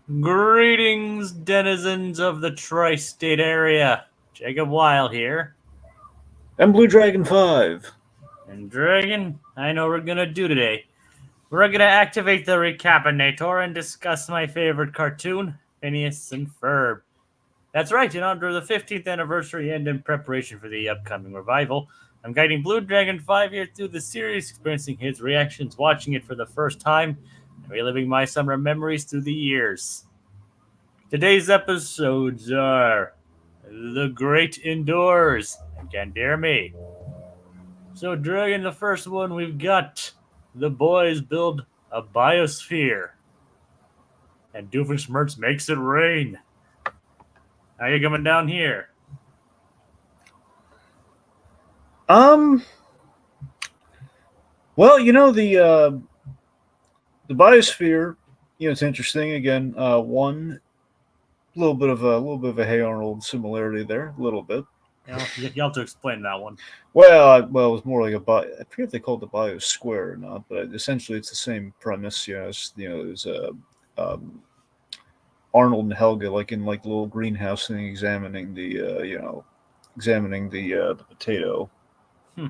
Greetings, denizens of the tri-state area. Jacob Weil here. And Blue Dragon 5. And Dragon, I know what we're gonna do today. We're gonna activate the Recap-inator and discuss my favorite cartoon, Phineas and Ferb. That's right, in honor of the 15th anniversary and in preparation for the upcoming revival, I'm guiding Blue Dragon 5 here through the series, experiencing his reactions, watching it for the first time, and reliving my summer memories through the years. Today's episodes are The Great Indoors and Canderemy. So during the first one, we've got the boys build a biosphere, and Doofenshmirtz makes it rain. How you coming down here? Well, the biosphere, it's interesting. Again, one little bit of a Hey Arnold similarity there, a little bit. You have to explain that one. Well, it was more like I forget if they called it the biosphere or not, but essentially it's the same premise. There's Arnold and Helga like in like the little greenhouse thing, examining the potato. Hmm.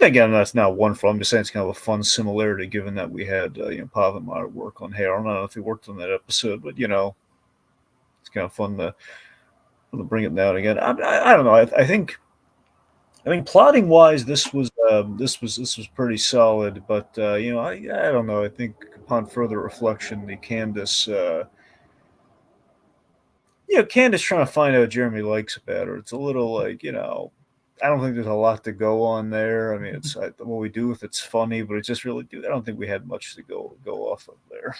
Again, that's not one for. I'm just saying it's kind of a fun similarity, given that we had Pav and Mara work on Hair. I don't know if he worked on that episode, but it's kind of fun to bring it down again. I don't know. I think plotting wise, this was pretty solid, but I don't know. I think upon further reflection, the Candace. Candace trying to find out Jeremy likes about her. It's a little like, I don't think there's a lot to go on there. I mean, it's what we do if it's funny, but it's just really. I don't think we had much to go off of there.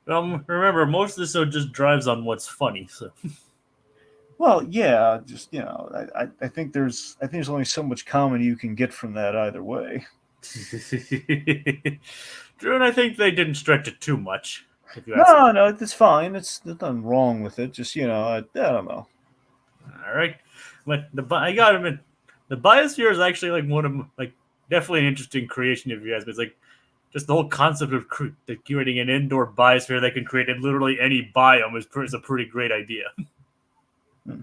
Remember, most of this show just drives on what's funny. So, Well, yeah, just I think there's only so much comedy you can get from that either way. Drew and I think they didn't stretch it too much. If you ask me. No, it's fine. There's nothing wrong with it. Just I don't know. All right, but I got to admit, the biosphere is actually like one of definitely an interesting creation if you ask me. It's like just the whole concept of creating an indoor biosphere that can create in literally any biome is a pretty great idea. Hmm.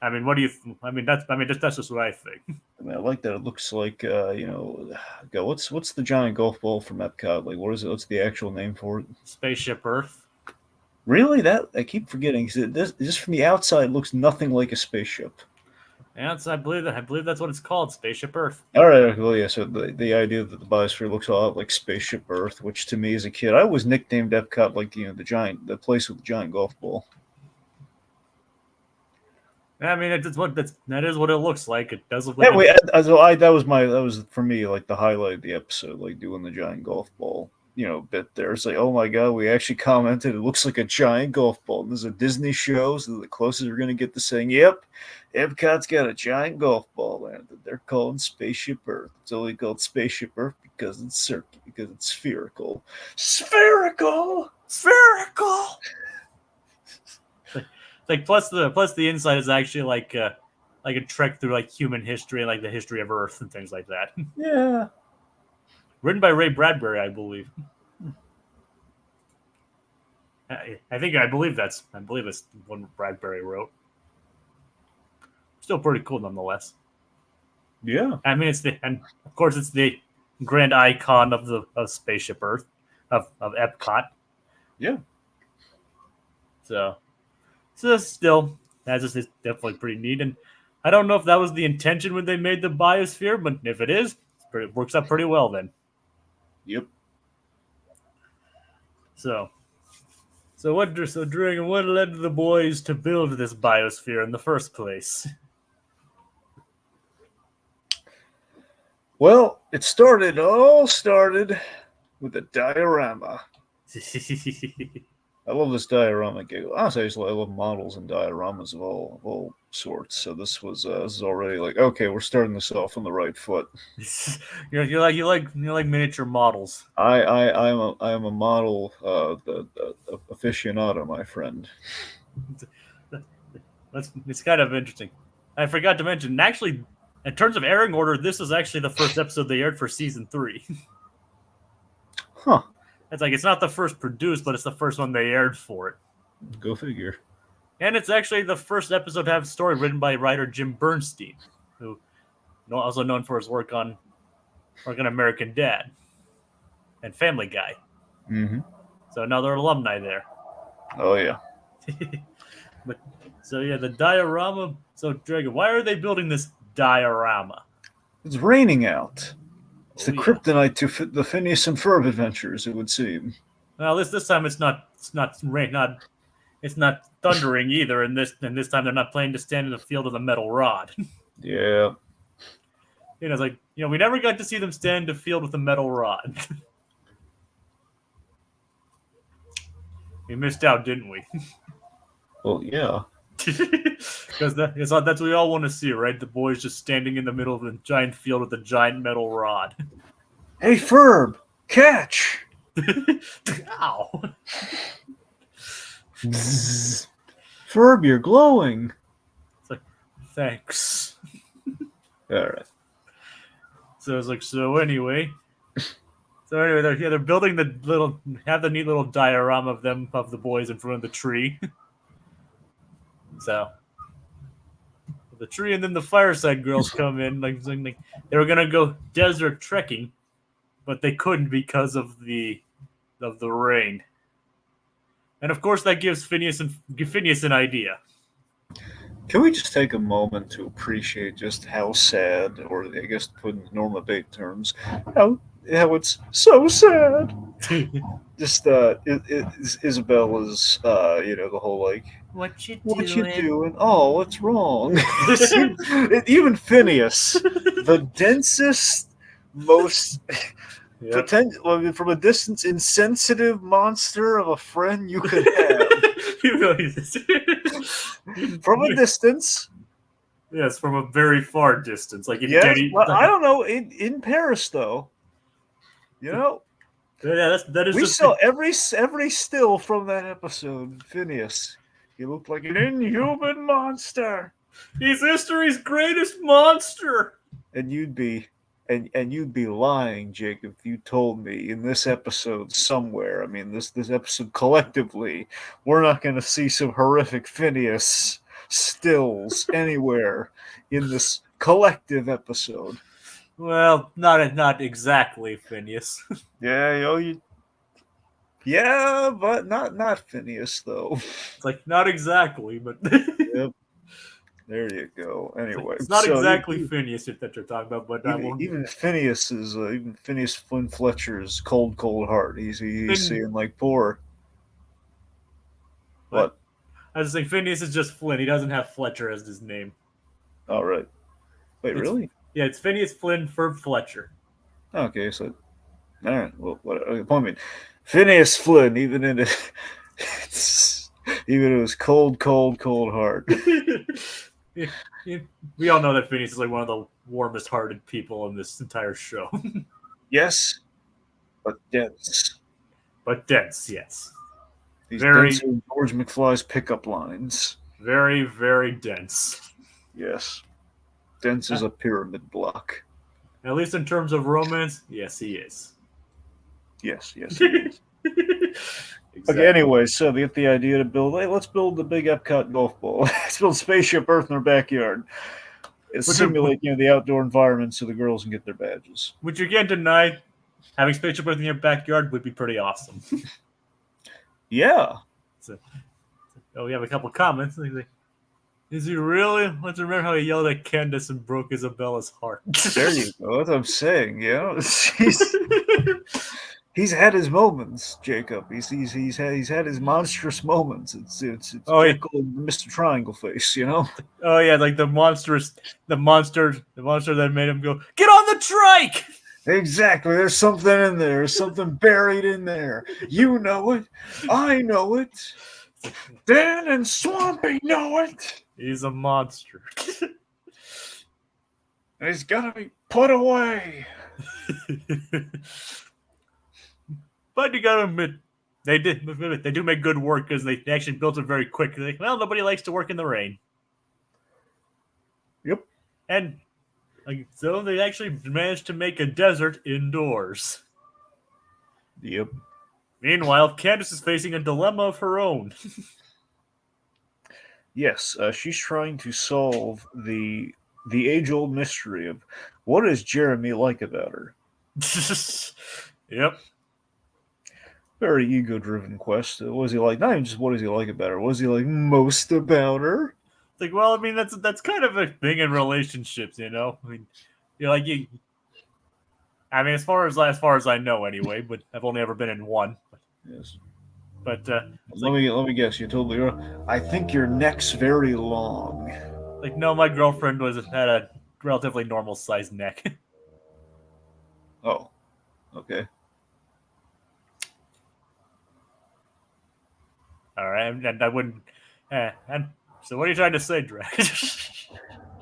I mean, what do you? That's just what I think. I mean, I like that. It looks like what's the giant golf ball from Epcot? Like, what is it? What's the actual name for it? Spaceship Earth. Really? That I keep forgetting. This from the outside looks nothing like a spaceship. Yeah, I believe that's what it's called, Spaceship Earth. All right, well, yeah. So the idea that the biosphere looks a lot like Spaceship Earth, which to me as a kid, I always nicknamed Epcot like the place with the giant golf ball. I mean, that is what it looks like. It does look Yeah, like. that was for me like the highlight of the episode, like doing the giant golf ball. Bit there. It's like, oh my god, we actually commented. It looks like a giant golf ball. And this is a Disney show, so the closest we're gonna get to saying, "Yep, Epcot's got a giant golf ball," and they're calling Spaceship Earth. It's only called Spaceship Earth because it's because it's spherical. Spherical. Like plus the inside is actually like a trek through like human history and like the history of Earth and things like that. Yeah. Written by Ray Bradbury, I believe. I believe that's one Bradbury wrote. Still pretty cool nonetheless. Yeah. I mean, and of course it's the grand icon of Spaceship Earth of Epcot. Yeah. So still, that's just definitely pretty neat. And I don't know if that was the intention when they made the biosphere, but if it is, it works out pretty well then. Yep. So Dragon, what led the boys to build this biosphere in the first place? Well, it all started with a diorama. I love this diorama gig. Honestly, I love models and dioramas of all sorts. So this is already like, okay, we're starting this off on the right foot. you like miniature models. I am a model aficionado, my friend. It's kind of interesting. I forgot to mention, actually, in terms of airing order, this is actually the first episode they aired for season 3. Huh. It's like it's not the first produced, but it's the first one they aired for it. Go figure. And it's actually the first episode to have a story written by writer Jim Bernstein, who also known for his work on American Dad and Family Guy. Mm-hmm. So another alumni there. Oh yeah. But so yeah, the diorama. So Dragon, why are they building this diorama? It's raining out. It's the yeah. kryptonite to the Phineas and Ferb adventures, it would seem. Well, this time it's not rain, it's not thundering either. And this time they're not planning to stand in the field of the metal rod. Yeah. It's like we never got to see them stand in the field with a metal rod. We missed out, didn't we? Well, yeah. Because that's what we all want to see, right? The boys just standing in the middle of a giant field with a giant metal rod. Hey, Ferb, catch! Ow! Ferb, you're glowing. It's like, thanks. All right. So it's like, anyway, they're building the neat little diorama of the boys in front of the tree. So the tree, and then the Fireside Girls come in, like they were gonna go desert trekking, but they couldn't because of the rain. And of course, that gives Phineas an idea. Can we just take a moment to appreciate just how sad, or I guess to put in Norma Bates terms, how it's so sad. Just Isabella's, the whole like, What you doing? Oh, what's wrong? Even Phineas, the densest, most from a distance insensitive monster of a friend you could have. From a distance. Yes, from a very far distance. Like if I don't know. In Paris, though, Yeah, that is. We saw every still from that episode. Phineas, he looked like an inhuman monster. He's history's greatest monster. And you'd be lying, Jacob, if you told me in this episode somewhere. I mean, this episode collectively, we're not going to see some horrific Phineas stills anywhere in this collective episode. Well, not exactly, Phineas. Yeah, yeah, but not Phineas though. It's like not exactly, but Yep. There you go. Anyway, it's not exactly Phineas that you're talking about, but even Phineas Flynn Fletcher's cold heart. He's seeing like poor. What? I was saying Phineas is just Flynn. He doesn't have Fletcher as his name. All right. Wait, really? Yeah, it's Phineas Flynn Ferb Fletcher. Okay, so all right. Well, what? I mean, Phineas Flynn, even in it, even it was cold heart. We all know that Phineas is like one of the warmest-hearted people in this entire show. Yes, but dense. But dense, yes. These dense George McFly's pickup lines. Very, very dense. Yes. Dense as a pyramid block. At least in terms of romance, yes, he is. Yes, he is. Exactly. Okay, anyway, so they get the idea to build, let's build the big Epcot golf ball. Let's build Spaceship Earth in our backyard. Simulate, the outdoor environment so the girls can get their badges. Which you can't deny, having Spaceship Earth in your backyard would be pretty awesome. Yeah. We have a couple comments. Is he really? Let's remember how he yelled at Candace and broke Isabella's heart. There you go. That's what I'm saying. He's had his moments, Jacob. He's had his monstrous moments. It's Mr. Triangle Face, Oh yeah, like the monster that made him go, get on the trike. Exactly. There's something in there. There's something buried in there. You know it. I know it. Dan and Swampy know it. He's a monster. And he's got to be put away. But you gotta admit, they do make good work because they actually built it very quickly. Well, nobody likes to work in the rain. Yep. And so they actually managed to make a desert indoors. Yep. Meanwhile, Candace is facing a dilemma of her own. Yes, she's trying to solve the age-old mystery of what is Jeremy like about her. Yep. Very ego-driven quest. What is he like? Not even just what is he like about her. What is he like most about her? It's like, well, I mean, that's kind of a thing in relationships, you know. I mean, you're like you. I mean, as far as I know, anyway. But I've only ever been in one. Yes. But Let me guess. You're totally wrong. I think your neck's very long. like, no, my girlfriend had a relatively normal sized neck. Oh, okay. All right, and I wouldn't. And so, what are you trying to say, Drake?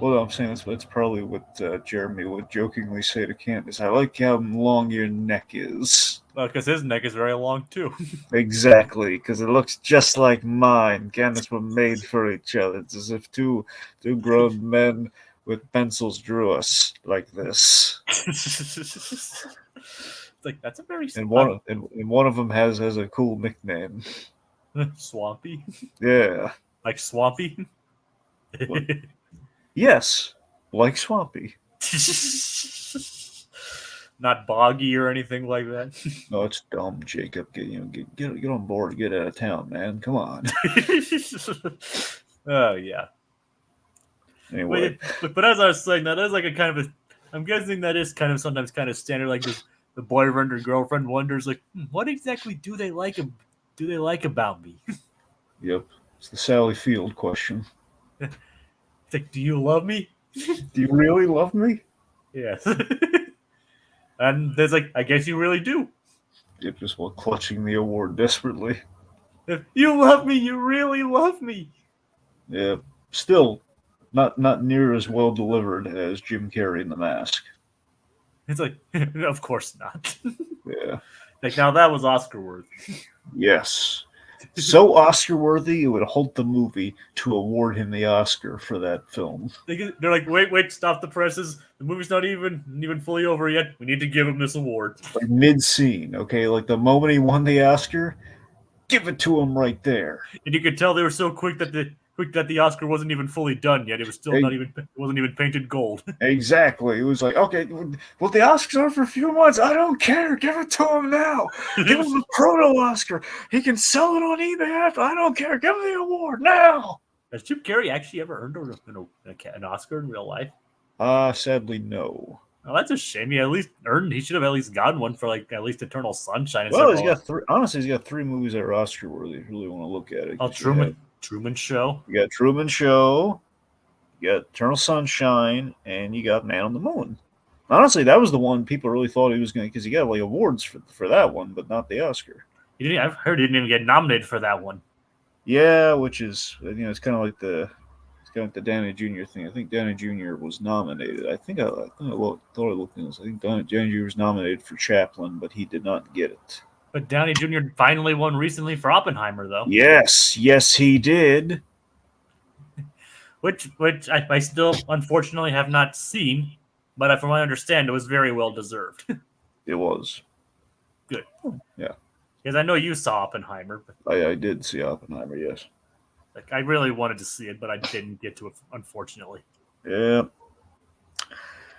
Well, I'm saying that's probably what Jeremy would jokingly say to Candace. I like how long your neck is. Well, because his neck is very long too. Exactly, because it looks just like mine. Candace were made for each other. It's as if two grown men with pencils drew us like this. It's like that's a very And one of them has a cool nickname. Swampy, Yeah. like Swampy. What? Yes, like Swampy. Not boggy or anything like that. No, it's dumb, Jacob. Get on board. Get out of town, man. Come on. Oh yeah. Anyway, But as I was saying, that is like a kind of a. I'm guessing that is kind of sometimes kind of standard. Like this, the boyfriend or girlfriend wonders, like, what exactly do they like? Do they like about me? yep. It's the Sally Field question. It's like, do you love me? Do you really love me? Yes. And there's like, I guess you really do. Yep, just while clutching the award desperately. If you love me, you really love me. Yeah. Still, not near as well delivered as Jim Carrey in The Mask. It's like, of course not. Yeah. Like, now that was Oscar worthy. Yes. So Oscar worthy, it would halt the movie to award him the Oscar for that film. They're like, wait, stop the presses. The movie's not even fully over yet. We need to give him this award. Like mid scene, okay? Like the moment he won the Oscar, give it to him right there. And you could tell they were so quick that the Oscar wasn't even fully done yet. It was still it wasn't even painted gold. Exactly. It was like, okay, well, the Oscars are for a few months. I don't care. Give it to him now. Give him the proto Oscar. He can sell it on eBay after. I don't care. Give him the award now. Has Jim Carrey actually ever earned an Oscar in real life? Sadly, no. Oh, that's a shame. He should have at least gotten one for like at least Eternal Sunshine. Well, he's got three. Honestly, he's got 3 movies that are Oscar worthy. If you really want to look at it. Oh, Truman Show. You got Truman Show. You got Eternal Sunshine, and you got Man on the Moon. Honestly, that was the one people really thought he was going to, because he got like awards for that one, but not the Oscar. I've heard he didn't even get nominated for that one. Yeah, which is, it's kind of like the Downey Jr. thing. I think Downey Jr. was nominated. I think I looked at this. I think Downey Jr. was nominated for Chaplin, but he did not get it. But Downey Jr. finally won recently for Oppenheimer, though. Yes, he did. Which I still unfortunately have not seen, but from what I understand, it was very well deserved. It was. Good. Yeah. Because I know you saw Oppenheimer. But I did see Oppenheimer, yes. like I really wanted to see it, but I didn't get to it, unfortunately. Yeah.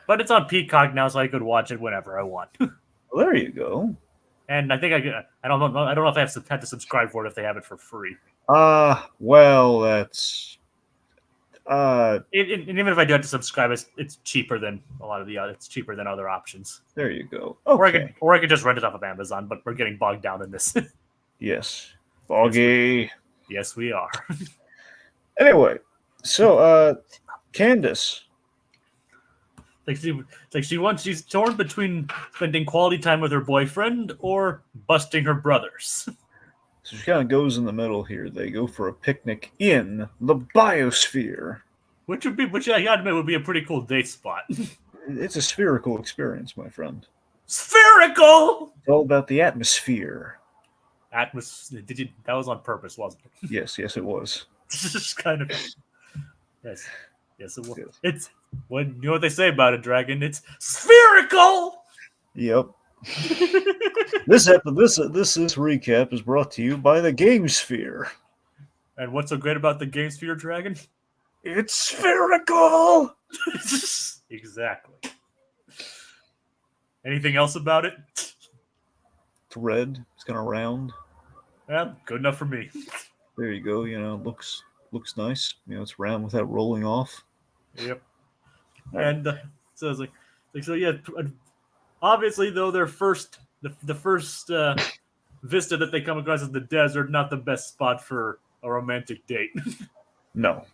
But it's on Peacock now, so I could watch it whenever I want. Well, there you go. And I think I don't know if I have to subscribe for it if they have it for free. Well, that's And even if I do have to subscribe, it's cheaper than a lot of the other. It's cheaper than other options. there you go. Okay. Or I could just rent it off of Amazon. But we're getting bogged down in this. Yes. Foggy. Yes, we are. Anyway, so Candace. She's torn between spending quality time with her boyfriend or busting her brothers. So she kind of goes in the middle here. They go for a picnic in the biosphere. Which I gotta admit would be a pretty cool date spot. It's a spherical experience, my friend. Spherical! It's all about the atmosphere. That was on purpose, wasn't it? Yes, it was. Just kind of. Yes, it was. Yes. It's you know what they say about a dragon? It's spherical. Yep. This recap is brought to you by the Game Sphere. And what's so great about the Game Sphere Dragon? It's spherical! Exactly. Anything else about it? It's red. It's kind of round. Yeah, good enough for me. There you go. Looks nice. It's round without rolling off. Yep. And so it's so yeah. Obviously, though, the first vista that they come across is the desert, not the best spot for a romantic date. No.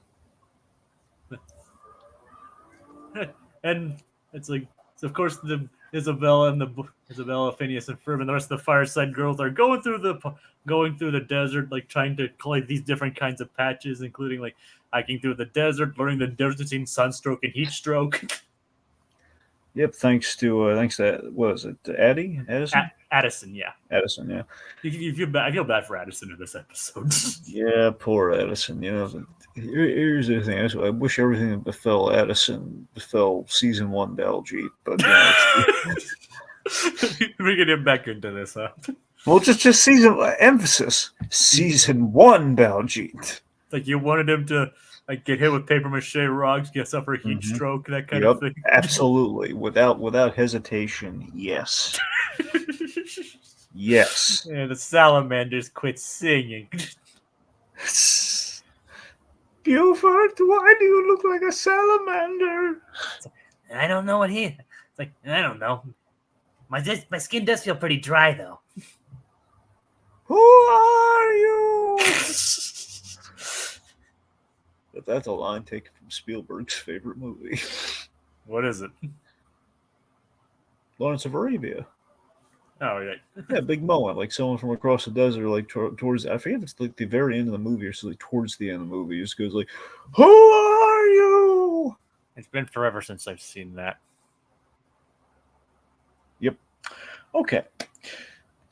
And it's so of course, Isabella, Phineas and Ferb, and the rest of the Fireside Girls are going through the desert, trying to collect these different kinds of patches, including hiking through the desert, learning the difference between sunstroke and heat stroke. Yep, thanks to what is it, Addison? Addison, yeah. Addison, yeah. I feel bad for Addison in this episode. Yeah, poor Addison. Here's the thing. I wish everything that befell Addison befell season 1 Baljeet, but we can get back into this, huh? Well, just emphasis. Season 1 Baljeet. You wanted him to get hit with paper mache rocks, suffer a heat stroke, that kind of thing. Absolutely, without hesitation, yes. Yes. And the salamanders quit singing. Buford, why do you look like a salamander? I don't know what I don't know. My skin does feel pretty dry, though. Who are you? But that's a line taken from Spielberg's favorite movie. What is it? Lawrence of Arabia. Oh, yeah. Yeah, big moment, someone from across the desert, towards, I forget if it's the very end of the movie or so towards the end of the movie, just goes who are you? It's been forever since I've seen that. Yep. Okay.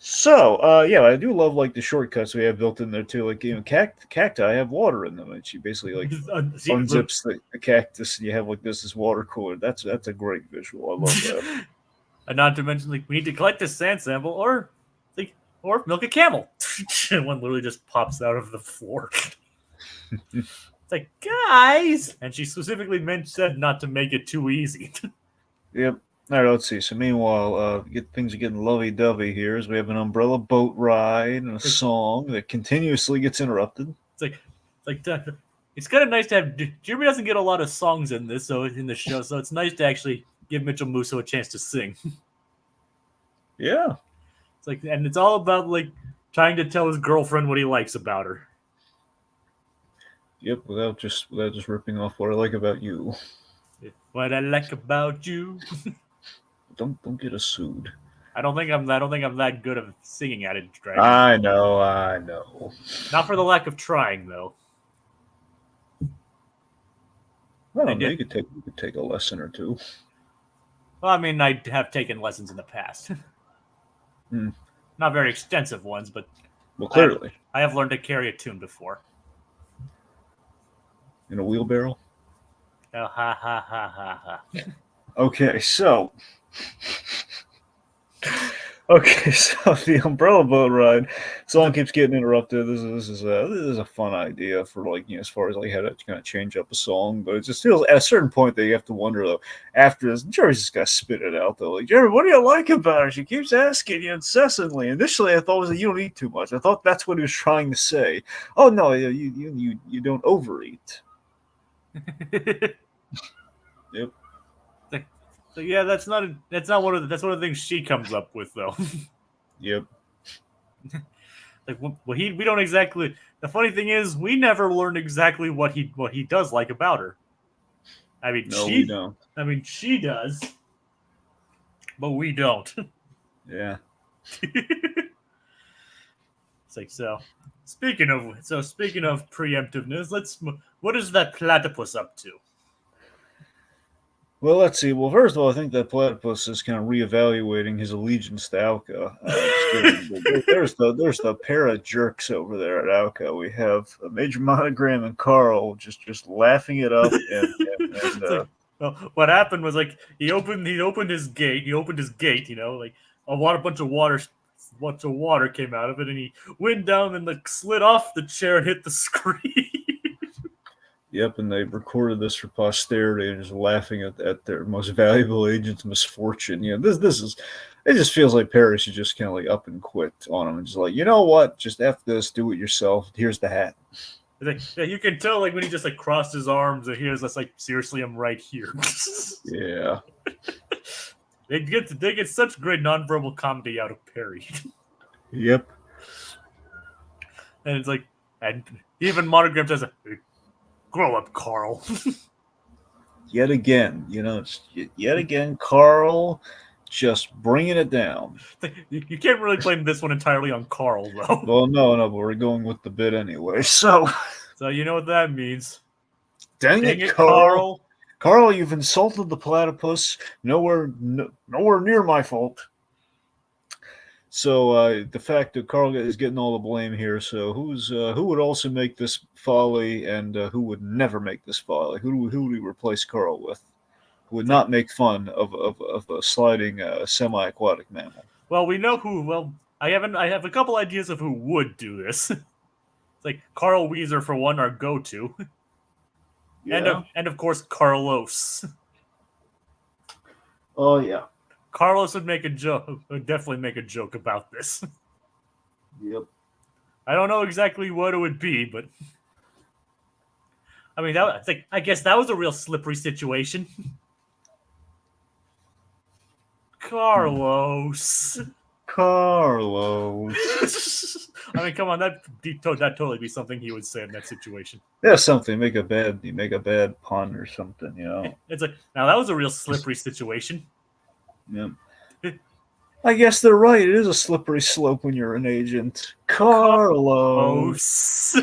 So, yeah, I do love the shortcuts we have built in there too. Cacti have water in them, and she basically unzips the cactus, and you have this water cooler. That's a great visual. I love that. And not to mention, we need to collect this sand sample, or milk a camel. And one literally just pops out of the floor. It's guys, and she specifically said not to make it too easy. Yep. All right, let's see. So meanwhile, things are getting lovey-dovey here as we have an umbrella boat ride and a song that continuously gets interrupted. It's kind of nice to have. Jeremy doesn't get a lot of songs in the show, so it's nice to actually give Mitchell Musso a chance to sing. Yeah. And it's all about trying to tell his girlfriend what he likes about her. Yep, without just ripping off what I like about you. What I like about you. Don't get us sued. I don't think I'm that good of singing at it, Dragon. I know. Not for the lack of trying, though. Well, you could take a lesson or two. Well, I mean, I have taken lessons in the past. Not very extensive ones, but clearly, I have learned to carry a tune before. In a wheelbarrow? Oh, ha ha ha ha ha. Okay, so the umbrella boat ride song keeps getting interrupted. This is a fun idea for as far as how to kind of change up a song, but it just feels at a certain point that you have to wonder though. After this, Jerry's just got to spit it out though. Jerry, what do you like about her? She keeps asking you incessantly. Initially, I thought it was you don't eat too much. I thought that's what he was trying to say. Oh no, you don't overeat. Yep. So yeah, that's one of the things she comes up with though. Yep. We don't exactly. The funny thing is, we never learned exactly what he does like about her. I mean, we don't. I mean, she does, but we don't. Yeah. So. Speaking of preemptiveness, what is that platypus up to? Well, let's see. Well, first of all, I think that platypus is kind of reevaluating his allegiance to Alka. There's the pair of jerks over there at Alka. We have Major Monogram and Carl just laughing it up. Well, what happened was he opened his gate. bunch of water came out of it, and he went down and slid off the chair and hit the screen. Yep, and they recorded this for posterity and just laughing at their most valuable agent's misfortune. This is. It just feels like Perry should just kind of like up and quit on him and just like, you know what? Just F this, do it yourself. Here's the hat. Yeah, you can tell like when he just like crossed his arms and he was just like, seriously, I'm right here. Yeah. They get such great nonverbal comedy out of Perry. Yep. And it's like, and even Monogram says, grow up, Carl. Yet again, Carl just bringing it down. You can't really blame this one entirely on Carl, though. Well, no, but we're going with the bit anyway, so you know what that means. Dang it, Carl. Carl, you've insulted the platypus. Nowhere near my fault. So the fact that Carl is getting all the blame here. So who would also make this folly, and who would never make this folly? Who would we replace Carl with? Who would not make fun of a sliding semi-aquatic mammal? Well, we know who. Well, I have a couple ideas of who would do this. It's like Carl Weezer for one, our go-to, Yeah. and of course Carlos. Oh yeah. Carlos would definitely make a joke about this. Yep. I don't know exactly what it would be, but I mean, I guess that was a real slippery situation. Carlos. I mean, come on, that totally be something he would say in that situation. Yeah, something. You make a bad pun or something, It's like, now that was a real slippery situation. Yeah. I guess they're right. It is a slippery slope when you're an agent. Carlos.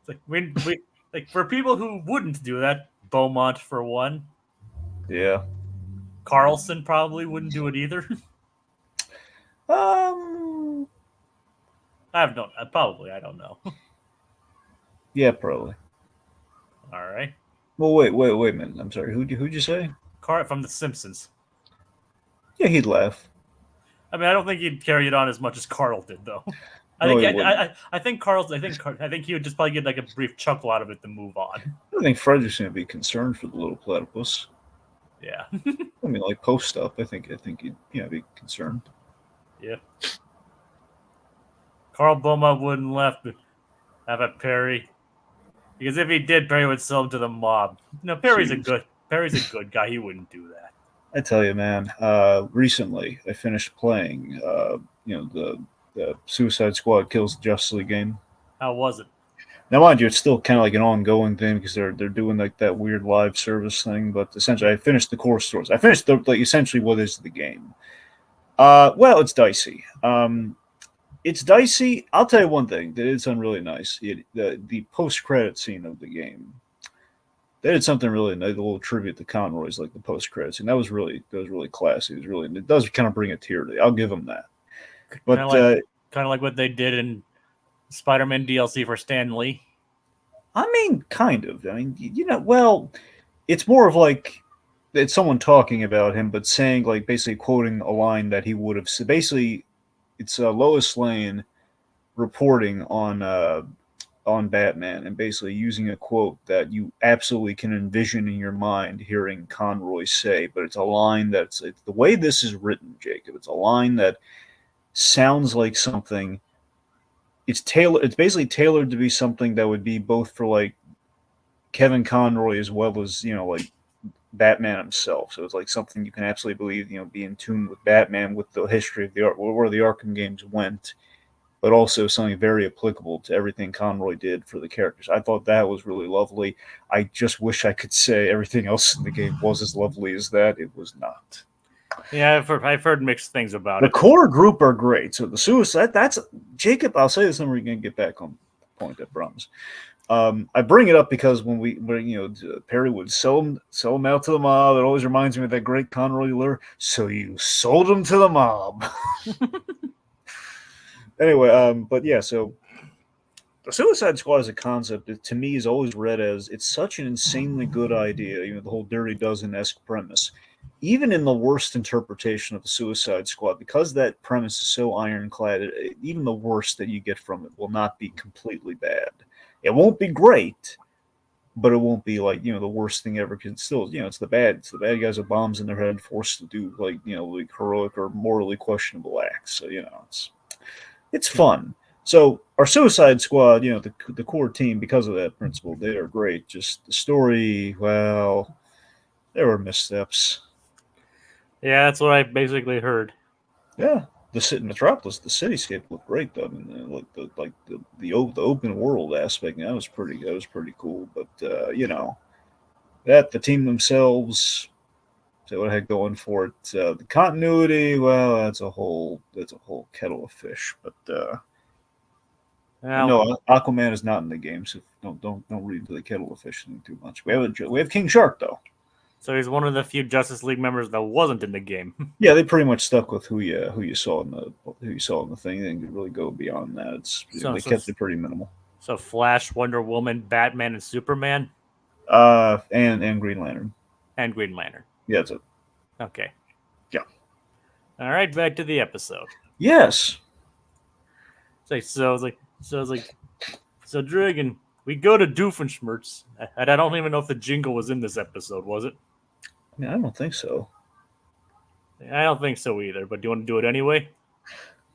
It's like for people who wouldn't do that, Beaumont for one. Yeah. Carlson probably wouldn't do it either. I don't know. Yeah, probably. All right. Well, wait a minute. I'm sorry. Who'd you say? From The Simpsons. Yeah, he'd laugh. I mean, I don't think he'd carry it on as much as Carl did, though. I think he would just probably get like a brief chuckle out of it to move on. I think Frederick's going to be concerned for the little platypus. Yeah. I mean, like post up. I think he'd be concerned. Yeah. Carl Beaumont wouldn't have a Perry, because if he did, Perry would sell him to the mob. No, Perry's a good guy. He wouldn't do that. I tell you, man. Recently, I finished playing. The Suicide Squad Kills the Justice League game. How was it? Now, mind you, it's still kind of like an ongoing thing because they're doing like that weird live service thing. But essentially, I finished the core stories. I finished essentially what is the game. Well, it's dicey. It's dicey. I'll tell you one thing that it's done really nice. The post-credit scene of the game. They did something really nice, a little tribute to Conroy's, like the post-credit scene. That was really classy. It does kind of bring a tear to you. I'll give them that. But kind of like what they did in Spider-Man DLC for Stan Lee. I mean, kind of. I mean, well, it's more of like it's someone talking about him, but saying like basically quoting a line that he would have. So basically, it's Lois Lane reporting on Batman and basically using a quote that you absolutely can envision in your mind hearing Conroy say, but it's a line it's the way this is written, Jacob. It's a line that sounds like something. It's basically tailored to be something that would be both for like Kevin Conroy as well as like Batman himself. So it's like something you can absolutely believe, be in tune with Batman, with the history of where the Arkham games went, but also something very applicable to everything Conroy did for the characters. I thought that was really lovely. I just wish I could say everything else in the game was as lovely as that. It was not. Yeah, I've heard mixed things about it. The core group are great. So the Suicide, that's Jacob. I'll say this, and we're going to get back on point. I promise. I bring it up because when Perry would sell him out to the mob. It always reminds me of that great Conroy lure. So you sold him to the mob. Anyway, but yeah, so the Suicide Squad as a concept, to me, is always read as it's such an insanely good idea. The whole Dirty Dozen-esque premise. even in the worst interpretation of the Suicide Squad, because that premise is so ironclad, even the worst that you get from it will not be completely bad. It won't be great, but it won't be like, the worst thing ever. Because still, it's the bad guys with bombs in their head, forced to do like heroic or morally questionable acts. So it's fun. So our Suicide Squad, the core team, because of that principle, they are great. Just the story, well, there were missteps. Yeah, that's what I basically heard. Yeah, the Metropolis, the cityscape looked great though. I mean, the open world aspect, that was pretty cool. But that the team themselves, so what I had going for it. The continuity, well, that's a whole kettle of fish. But no, Aquaman is not in the game, so don't read into the kettle of fish too much. We have King Shark though. So he's one of the few Justice League members that wasn't in the game. Yeah, they pretty much stuck with who you saw in the thing. They didn't really go beyond that. They kept it pretty minimal. So Flash, Wonder Woman, Batman, and Superman. And Green Lantern. And Green Lantern. Yeah, that's it. Okay. Yeah. All right, back to the episode. Yes. So Dragon, we go to Doofenshmirtz, and I don't even know if the jingle was in this episode, was it? I mean, I don't think so. I don't think so either, but do you want to do it anyway?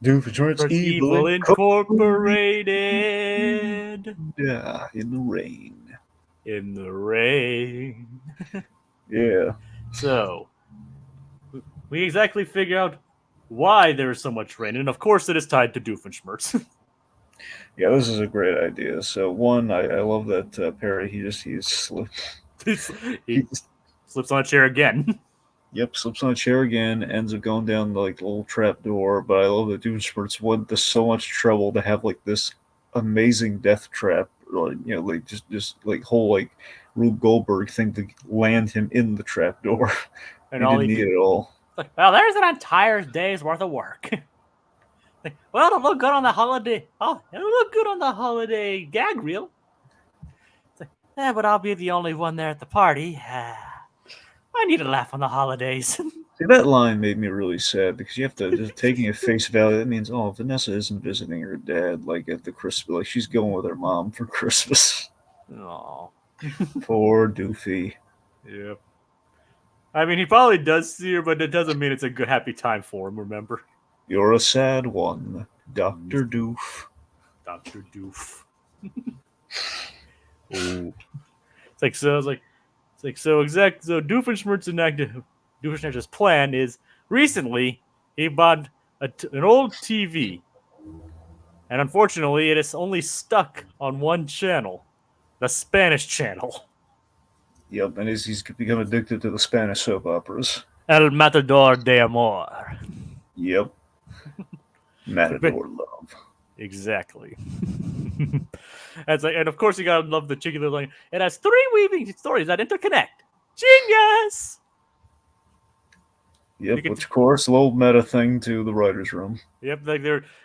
Doofenshmirtz Evil Incorporated. Yeah, in the rain. In the rain. Yeah. So, we exactly figure out why there is so much rain, and of course it is tied to Doofenshmirtz. Yeah, this is a great idea. So one, I love that Perry. He slips on a chair again. Yep, slips on a chair again. Ends up going down the little trap door. But I love that Doofenshmirtz went to so much trouble to have this amazing death trap, just whole Rube Goldberg thing to land him in the trap door. And he didn't need it all. Well, there's an entire day's worth of work. Well, it'll look good on the holiday. Oh, it'll look good on the holiday gag reel. But I'll be the only one there at the party. I need a laugh on the holidays. See, that line made me really sad because you have to just taking at face value. That means, Vanessa isn't visiting her dad at the Christmas. She's going with her mom for Christmas. Oh, poor Doofy. Yep. I mean, he probably does see her, but it doesn't mean it's a good, happy time for him. Remember? You're a sad one, Dr. Doof. Dr. Doof. Oh. So Doofenshmirtz's plan is recently he bought an old TV, and unfortunately it is only stuck on one channel, the Spanish channel. Yep, and he's become addicted to the Spanish soap operas. El Matador de Amor. Yep. Matador love. Exactly. And of course you gotta love the cheeky little line. It has 3 weaving stories that interconnect. Genius! Yep, which of course, a little meta thing to the writer's room. Yep,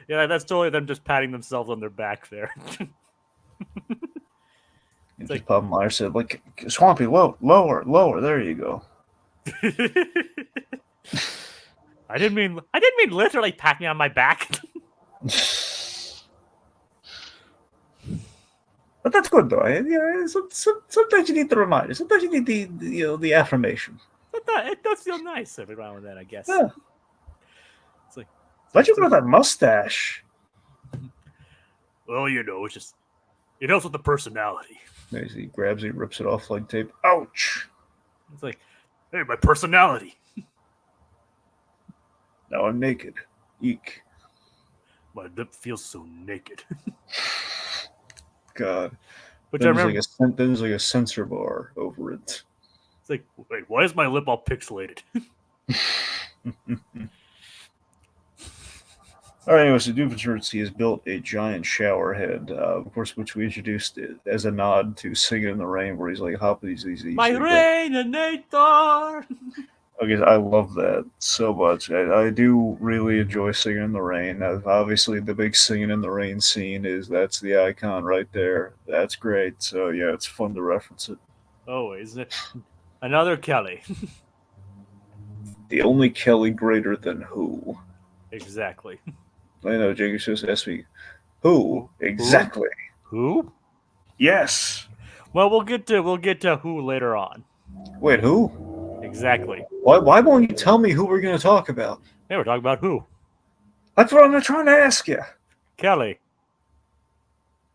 that's totally them just patting themselves on their back there. It's like Papa Meyer said, Swampy, lower, there you go. I didn't mean literally pat me on my back. But that's good though. Sometimes you need the reminder. Sometimes you need the affirmation. It does feel nice every now and then, I guess. Yeah. Why'd you grow that mustache? Well, it's just it helps with the personality. He grabs it, rips it off like tape. Ouch! It's like, hey, my personality. Now I'm naked. Eek. My lip feels so naked. God. Which then there's like a sensor bar over it. It's like, wait, why is my lip all pixelated? All right, anyway, so Doofenshmirtz has built a giant shower head, of course, which we introduced as a nod to Singing in the Rain, where he's hopping these. My Rain-inator! Okay, I love that so much. I do really enjoy Singing in the Rain. Obviously, the big Singing in the Rain scene that's the icon right there. That's great. So yeah, it's fun to reference it. Oh, isn't it? Another Kelly. The only Kelly greater than who? Exactly. I know, Jacob just asked me, who? Exactly. Who? Yes. Well, we'll get to who later on. Wait, who? Exactly. Why won't you tell me who we're going to talk about? Hey, we're talking about who? That's what I'm trying to ask you. Kelly.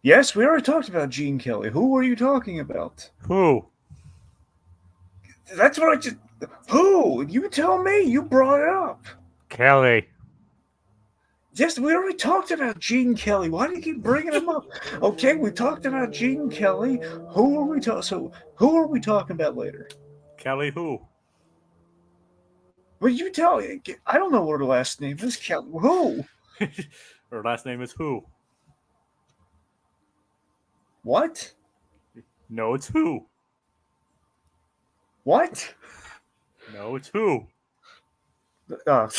Yes, we already talked about Gene Kelly. Who were you talking about? Who? That's what I just... Who? You tell me. You brought it up. Kelly. Yes, we already talked about Gene Kelly. Why do you keep bringing him up? Okay, we talked about Gene Kelly. Who are we talking? So who are we talking about later? Kelly who? Well, you tell me. I don't know what her last name is. Kelly. Who? Her last name is who? What? No, it's who. What? No, it's who. Oh,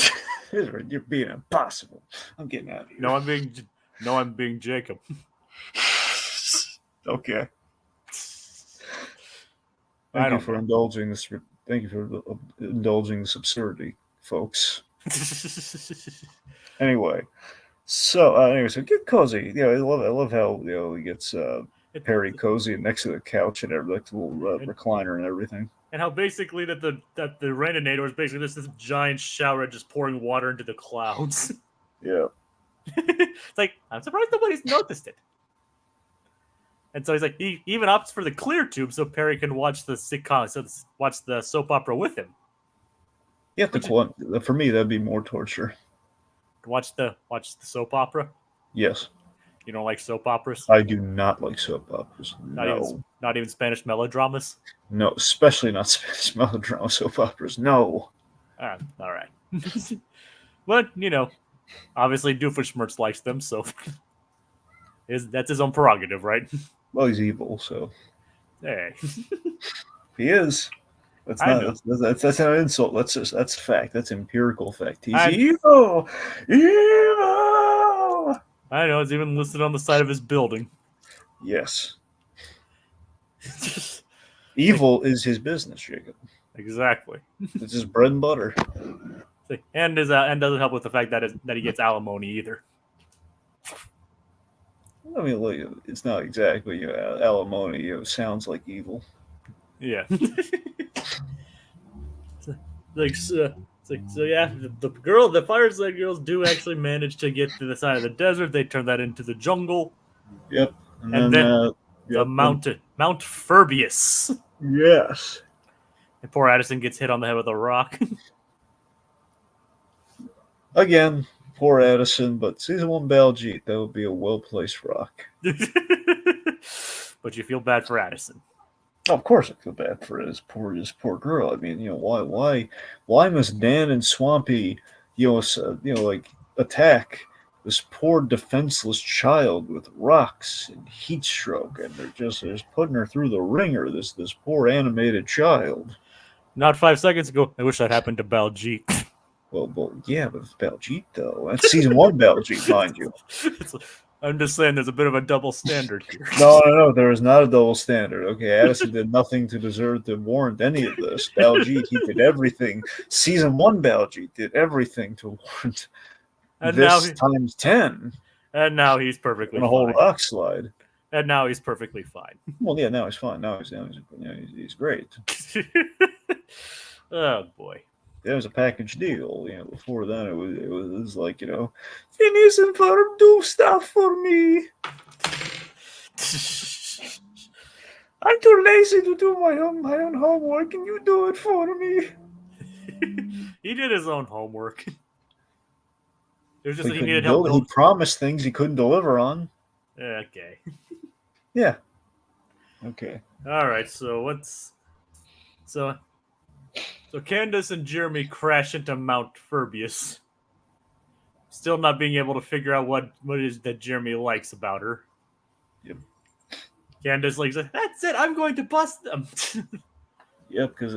you're being impossible. I'm getting out of here. No, I'm being Jacob. Okay. I Thank you don't for know. indulging this. Thank you for indulging this absurdity, folks. Anyway, so get cozy. I love how he gets Perry cozy next to the couch and everything, like the little recliner and everything. And how basically that the Raininator is basically just this giant shower just pouring water into the clouds. Yeah. It's like, I'm surprised nobody's noticed it. And so he's like, he even opts for the clear tube so Perry can watch the sitcom, watch the soap opera with him. You have to for me, that'd be more torture. Watch the soap opera. Yes. You don't like soap operas? I do not like soap operas. Not even Spanish melodramas. No, especially not Spanish melodrama soap operas. No. All right. But obviously Doofenshmirtz likes them, so that's his own prerogative, right? Well, he's evil, so Hey, he is. That's not. That's not an insult. That's fact. That's empirical fact. He's evil. Evil. I know. It's even listed on the side of his building. Yes. Evil is his business, Jacob. Exactly. It's his bread and butter. And doesn't help with the fact that he gets alimony either. I mean, it's not exactly alimony. Sounds like evil. Yeah. So yeah, the Fireside Girls do actually manage to get to the side of the desert. They turn that into the jungle. Yep. And then the Mount Ferbius. Yes. And poor Addison gets hit on the head with a rock. Again, poor Addison, but season 1 Baljeet, that would be a well-placed rock. But you feel bad for Addison. Oh, of course I feel bad for this poor girl. I mean, why must Dan and Swampy, attack this poor defenseless child with rocks and heat stroke, and they're just putting her through the ringer, this poor animated child. Not 5 seconds ago, I wish that happened to Baljeet. Well, yeah, but it's Baljeet, though. That's season 1 Baljeet, mind you. I'm just saying there's a bit of a double standard here. No, there is not a double standard. Okay, Addison did nothing to warrant any of this. Baljeet, he did everything. Season 1 Baljeet did everything to warrant this times 10. And now he's perfectly fine. A whole rock slide. And now he's perfectly fine. Well, yeah, now he's fine. Now he's great. Oh, boy. It was a package deal. Before then it was like, Phineas and Ferb, do stuff for me. I'm too lazy to do my own homework, and you do it for me. He did his own homework. It was just that he needed help. He promised things he couldn't deliver on. Okay. Yeah. Okay. All right. So Candace and Jeremy crash into Mount Ferbius. Still not being able to figure out what it is that Jeremy likes about her. Yep. Candace like, that's it. I'm going to bust them. Yep, because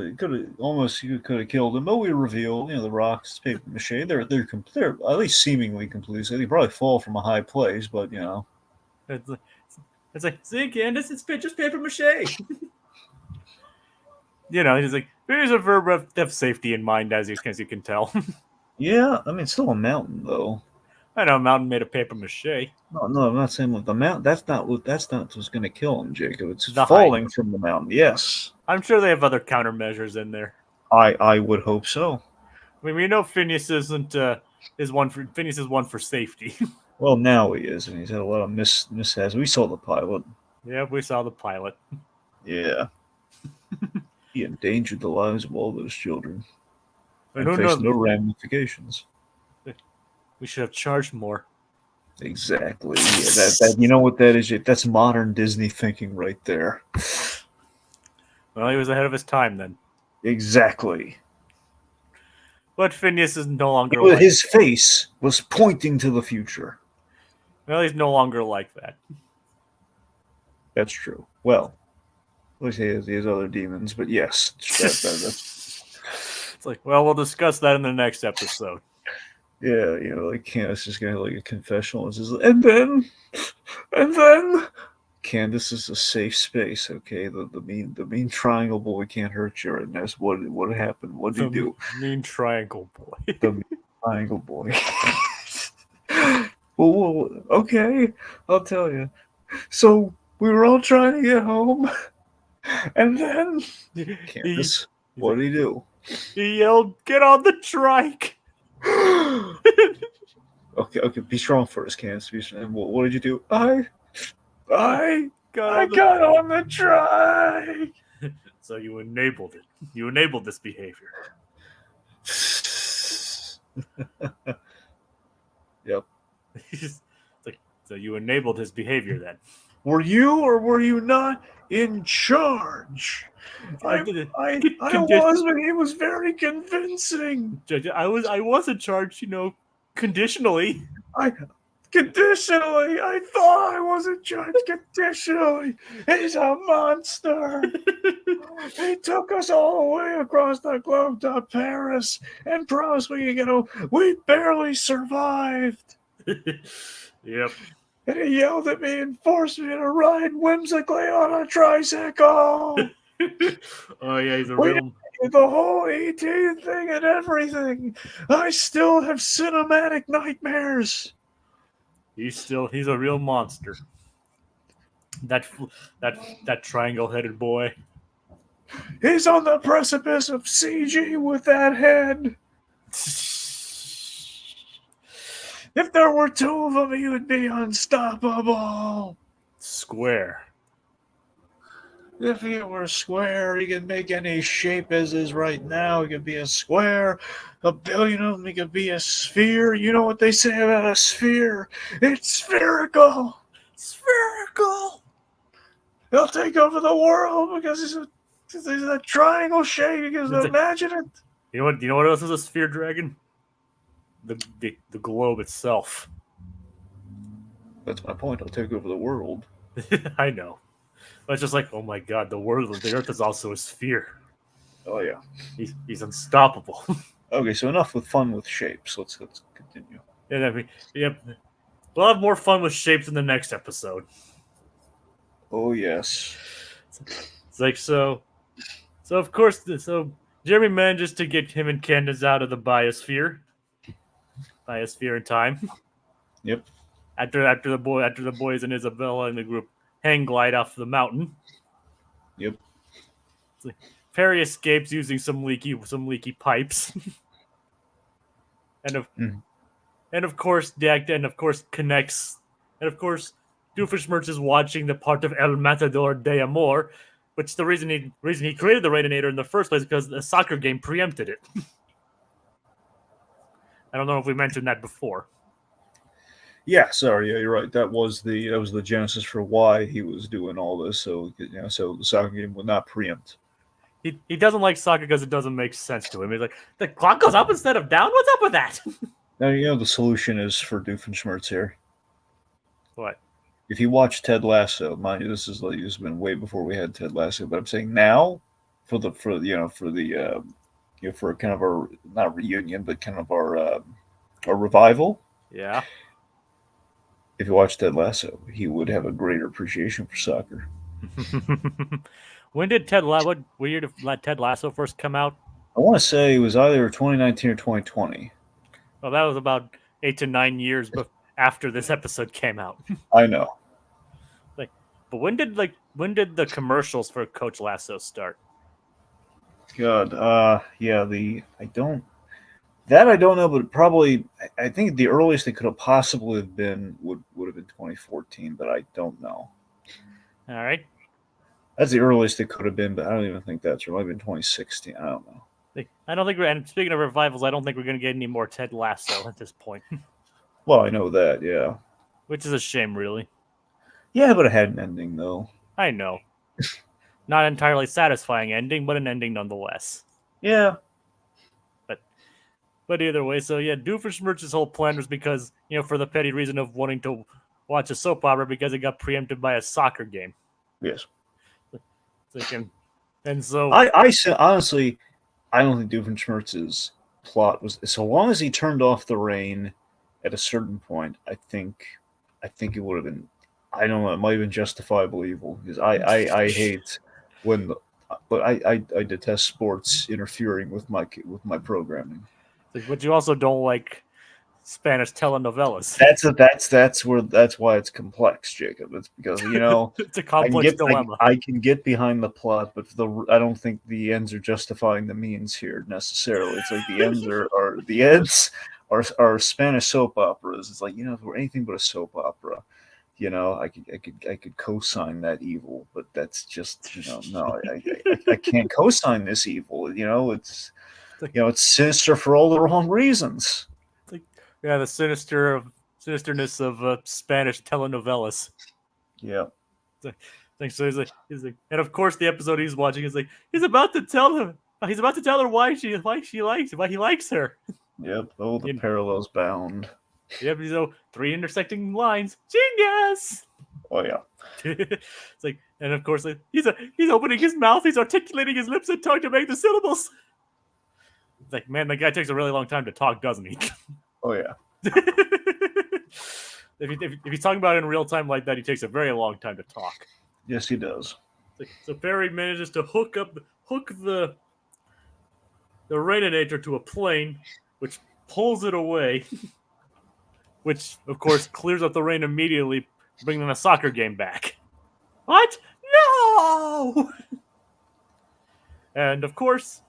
you could have killed him, but we reveal, the rocks, paper mache, they're at least seemingly complete. So they probably fall from a high place, but It's like, see, Candace, it's just paper mache. He's like, Phineas and Ferb have safety in mind, as you can tell. Yeah, I mean, it's still a mountain, though. I know, a mountain made of paper mache. No, I'm not saying with the mountain. That's not what's going to kill him, Jacob. It's The height. falling from the mountain. Yes, I'm sure they have other countermeasures in there. I would hope so. I mean, we know Phineas is one for safety. Well, now he is, and he's had a lot of mishaps. We saw the pilot. Yeah, we saw the pilot. Yeah, he endangered the lives of all those children And and who faced knows? no ramifications. We should have charged more. Exactly. Yeah, that you know what that is? That's modern Disney thinking right there. Well, he was ahead of his time then. Exactly. But Phineas is no longer His face was pointing to the future. Well, he's no longer like that. That's true. Well, at least he has other demons, but yes. It's like, well, we'll discuss that in the next episode. Yeah, like Candace is gonna have like a confessional. It's just, and then Candace is a safe space. Okay, the mean triangle boy can't hurt you. And that's what happened. What did he do? Mean triangle boy. The mean triangle boy. well, okay, I'll tell you. So we were all trying to get home, and then Candace, what did he do? He yelled, "Get on the trike!" Okay, be strong first, Candace. And what did you do? I got on the trike. So you enabled it. You enabled this behavior. Yep. So you enabled his behavior then. Were you or were you not in charge? I was, but he was very convincing. I was in charge, conditionally. I thought I was in charge conditionally. He's a monster. He took us all the way across the globe to Paris and promised we barely survived. Yep. And he yelled at me and forced me to ride whimsically on a tricycle. Oh yeah, he's a real. The whole ET thing and everything. I still have cinematic nightmares. He's a real monster. That triangle-headed boy. He's on the precipice of CG with that head. If there were two of them, he would be unstoppable. Square. If he were square, he could make any shape as is right now. He could be a square, a billion of them. He could be a sphere. You know what they say about a sphere? It's spherical. Spherical. He'll take over the world because he's a triangle shape. You can imagine it. You know what else is a sphere dragon? The globe itself. That's my point. I'll take over the world. I know. But it's just like, oh my god, the Earth is also a sphere. Oh yeah. He's unstoppable. Okay, so enough with fun with shapes. Let's continue. Yep. We'll have more fun with shapes in the next episode. Oh yes. It's like so of course Jeremy manages to get him and Candace out of the biosphere. Biosphere in time. Yep. After the boys and Isabella and the group hang glide off the mountain. Yep. Like Perry escapes using some leaky pipes. and of course connects. And of course Doofenshmirtz is watching the part of El Matador de Amor, which the reason he created the Recap-inator in the first place because the soccer game preempted it. I don't know if we mentioned that before. Yeah, sorry. Yeah, you're right. That was the genesis for why he was doing all this. So so the soccer game would not preempt. He doesn't like soccer because it doesn't make sense to him. He's like, the clock goes up instead of down. What's up with that? Now the solution is for Doofenshmirtz here. What? If you watch Ted Lasso, mind you, this has been way before we had Ted Lasso, but I'm saying now for kind of our not reunion, but kind of our revival. Yeah. If you watch Ted Lasso, he would have a greater appreciation for soccer. When did what year did Ted Lasso first come out? I want to say it was either 2019 or 2020. Well, that was about 8 to 9 years after this episode came out. I know. But when did the commercials for Coach Lasso start? God, yeah, I don't know, but probably I think the earliest it could have possibly have been would have been 2014, but I don't know. All right. That's the earliest it could have been, but I don't even think that's right. It might have been 2016. I don't know. I don't think and speaking of revivals, I don't think we're going to get any more Ted Lasso at this point. Well, I know that, yeah. Which is a shame, really. Yeah, but it had an ending, though. I know. Not entirely satisfying ending, but an ending nonetheless. Yeah. But either way, so yeah, Doofenshmirtz's whole plan was because, for the petty reason of wanting to watch a soap opera because it got preempted by a soccer game. Yes. And so I honestly, I don't think Doofenshmirtz's plot was, so long as he turned off the rain at a certain point, I think it would have been, I don't know, it might have been justifiable evil, because I hate when but I detest sports interfering with my programming. But you also don't like Spanish telenovelas. That's why it's complex, Jacob. It's because it's a complex dilemma. I can get behind the plot, but I don't think the ends are justifying the means here necessarily. It's like the ends are Spanish soap operas. It's like, if we're anything but a soap opera, I could co-sign that evil, but that's just no, I can't co-sign this evil. It's it's sinister for all the wrong reasons. Yeah, the sinisterness of Spanish telenovelas. Yeah. So he's like, and of course the episode he's watching is like he's about to tell her why he likes her. Yep. Oh, the parallels bound. Yep. 3 intersecting lines. Genius. Oh yeah. It's like, and of course he's opening his mouth, he's articulating his lips and tongue to make the syllables. It's like, man, that guy takes a really long time to talk, doesn't he? Oh yeah. If he's talking about it in real time like that, he takes a very long time to talk. Yes, he does. So Perry manages to hook the Recap-inator to a plane, which pulls it away, which of course clears up the rain immediately, bringing the soccer game back. What? No! And of course,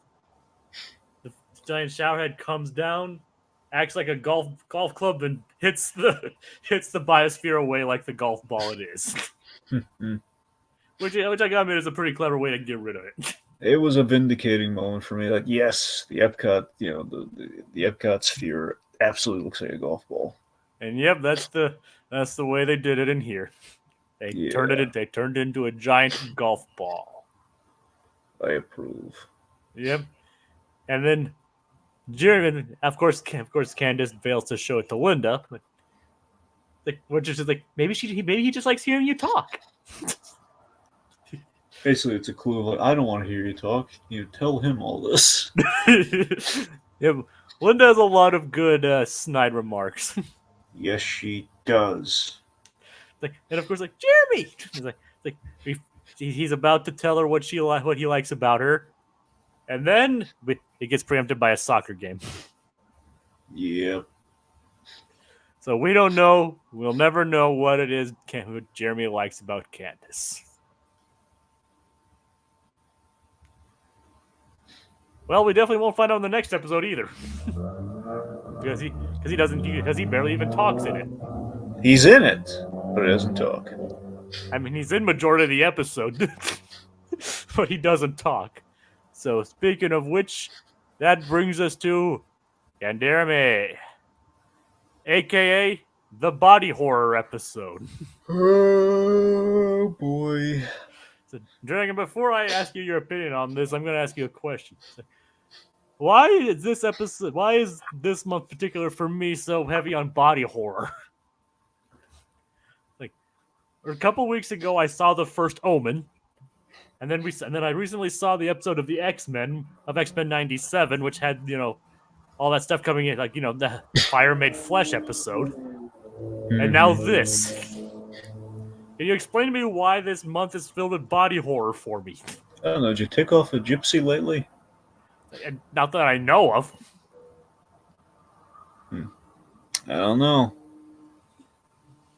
the giant showerhead comes down, acts like a golf club, and hits the biosphere away like the golf ball it is. which I gotta admit is a pretty clever way to get rid of it. It was a vindicating moment for me. Like, yes, the Epcot, the Epcot sphere absolutely looks like a golf ball. And yep, that's the way they did it in here. They turned it into a giant golf ball. I approve. Yep. And then Jeremy, of course, Candace fails to show it to Linda. Which is like, maybe he just likes hearing you talk. Basically, it's a clue of like, I don't want to hear you talk. You tell him all this. Yeah, Linda has a lot of good snide remarks. Yes, she does. And of course, Jeremy. He's about to tell her what he likes about her, and then it gets preempted by a soccer game. Yep. So we don't know. We'll never know what it is what Jeremy likes about Candace. Well, we definitely won't find out in the next episode either, because he barely even talks in it. He's in it, but he doesn't talk. I mean, he's in majority of the episode, but he doesn't talk. So speaking of which, that brings us to Canderemy, aka the body horror episode. Oh boy. So, Dragon, before I ask you your opinion on this, I'm going to ask you a question. Why is this month particular for me so heavy on body horror? A couple weeks ago, I saw the first Omen, and then I recently saw the episode of X-Men '97, which had all that stuff coming in, the Fire Made Flesh episode, and now this. Can you explain to me why this month is filled with body horror for me? I don't know. Did you tick off a gypsy lately? Not that I know of. I don't know.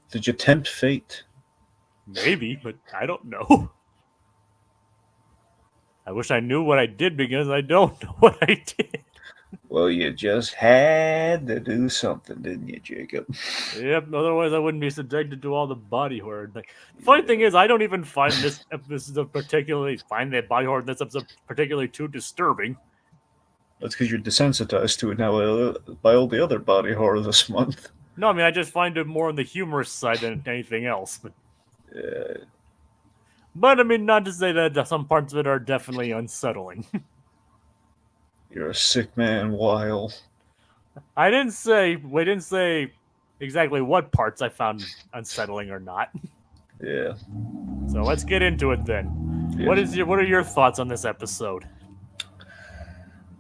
Did you tempt fate? Maybe, but I don't know. I wish I knew what I did because I don't know what I did. Well, you just had to do something, didn't you, Jacob? Yep, otherwise I wouldn't be subjected to all the body horror. Like, the funny thing is, I don't even find this episode particularly body horror in this episode particularly too disturbing. That's because you're desensitized to it now by all the other body horror this month. No, I mean I just find it more on the humorous side than anything else. But I mean, not to say that some parts of it are definitely unsettling. You're a sick man, Weil. We didn't say exactly what parts I found unsettling or not. Yeah. So let's get into it then. Yeah. What are your thoughts on this episode?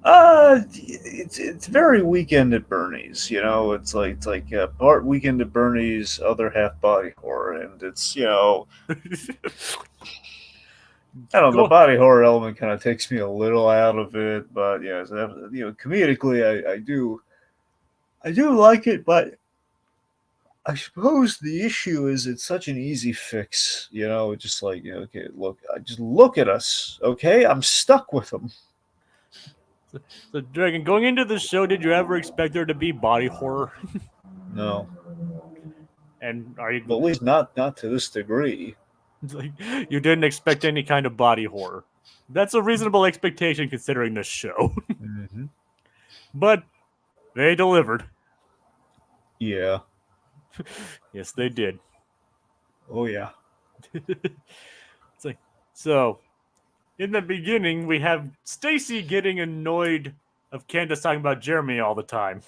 It's very Weekend at Bernie's. You know, it's like part Weekend at Bernie's, other half body horror, and it's I don't know. The body horror element kind of takes me a little out of it, but yeah, comedically, I do like it, but I suppose the issue is it's such an easy fix. Just like okay, just look at us, okay? I'm stuck with them. So, Dragon, going into the show, did you ever expect there to be body horror? No. And are you? Well, at least not to this degree. Like, you didn't expect any kind of body horror. That's a reasonable expectation considering this show. Mm-hmm. But they delivered. Yeah. Yes, they did. Oh yeah. It's like, so in the beginning we have Stacy getting annoyed of Candace talking about Jeremy all the time.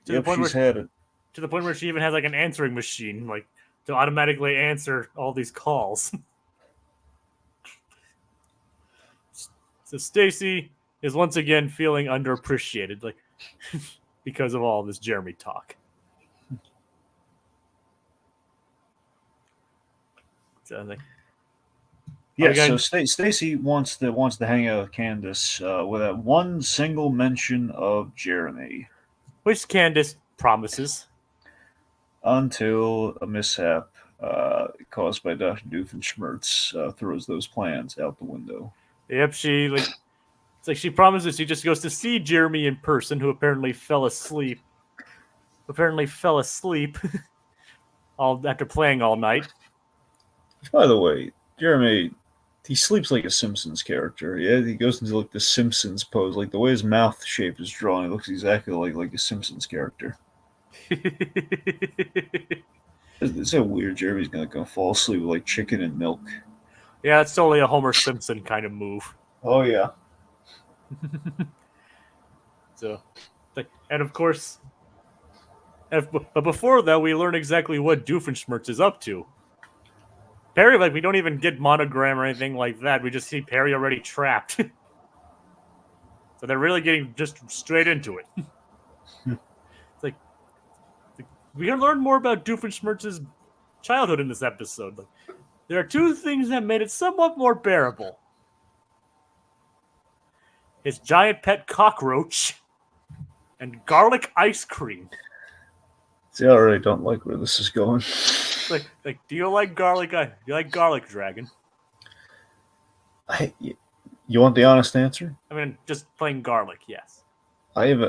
To the point where she even has like an answering machine, like to automatically answer all these calls. So Stacy is once again feeling underappreciated, like because of all this Jeremy talk. So like, so Stacy wants to hang out with Candace without one single mention of Jeremy, which Candace promises until a mishap caused by Dr. Doofenshmirtz throws those plans out the window. Yep, it's like she promises she just goes to see Jeremy in person, who apparently fell asleep. All after playing all night. By the way, Jeremy, he sleeps like a Simpsons character. Yeah, he goes into like the Simpsons pose, like the way his mouth shape is drawn. It looks exactly like a Simpsons character. It's so weird. Jeremy's gonna fall asleep with like chicken and milk. Yeah, it's totally a Homer Simpson kind of move. Oh yeah. So, and of course, but before that, we learn exactly what Doofenshmirtz is up to. Perry, we don't even get monogram or anything like that. We just see Perry already trapped. So they're really getting just straight into it. It's like we can learn more about Doofenshmirtz's childhood in this episode. There are two things that made it somewhat more bearable. His giant pet cockroach and garlic ice cream. See, I already don't like where this is going. Like, do you like garlic? Do you like garlic, Dragon? You want the honest answer? I mean, just plain garlic, yes. I have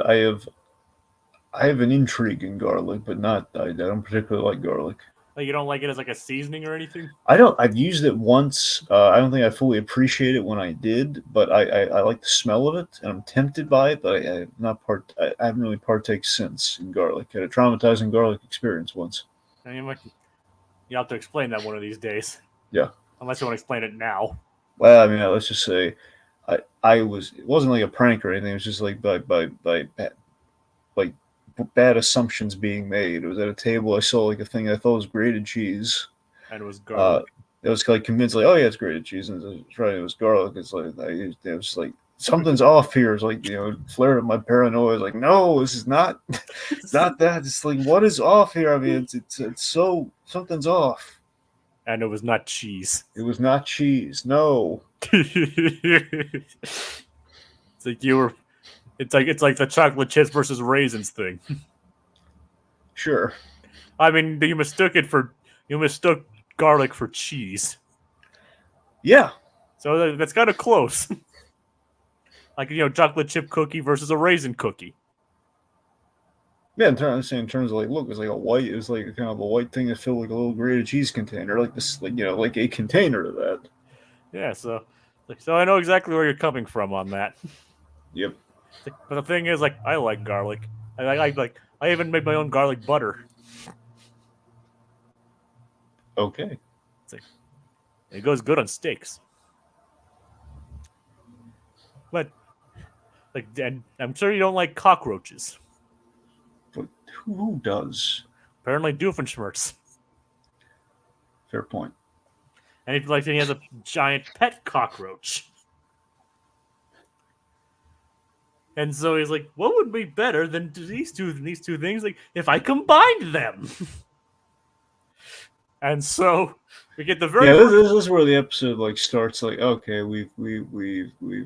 an intrigue in garlic, but I don't particularly like garlic. Like, you don't like it as like a seasoning or anything? I've used it once. I don't think I fully appreciate it when I did, but I like the smell of it, and I'm tempted by it, but I haven't really partaken since in garlic. I had a traumatizing garlic experience once. I mean, you have to explain that one of these days. Yeah. Unless you want to explain it now. Well, I mean, let's just say, it wasn't like a prank or anything. It was just like by bad assumptions being made. It was at a table. I saw like a thing I thought was grated cheese, and it was garlic. I was like convinced, like, oh yeah, it's grated cheese, and it was garlic. It's like it was like something's off here. It's like flared up my paranoia. It's like, no, this is not. It's not that. It's like, what is off here? I mean, it's so something's off. And it was not cheese. It was not cheese. No. It's like you were. It's like the chocolate chips versus raisins thing. Sure. I mean, you mistook garlic for cheese. Yeah. So that's kind of close. Like, chocolate chip cookie versus a raisin cookie. Yeah, in terms of like, look, it's like it's like kind of a white thing that's filled with a little grated cheese container, like this, like like a container to that. Yeah, so I know exactly where you're coming from on that. Yep. But the thing is, like, I like garlic. I even made my own garlic butter. Okay. It goes good on steaks. But and I'm sure you don't like cockroaches. But who does? Apparently, Doofenshmirtz. Fair point. And he has a giant pet cockroach. And so he's like, what would be better than these two things? Like, if I combined them. And so we get the very this is where the episode like starts. Like, okay, we've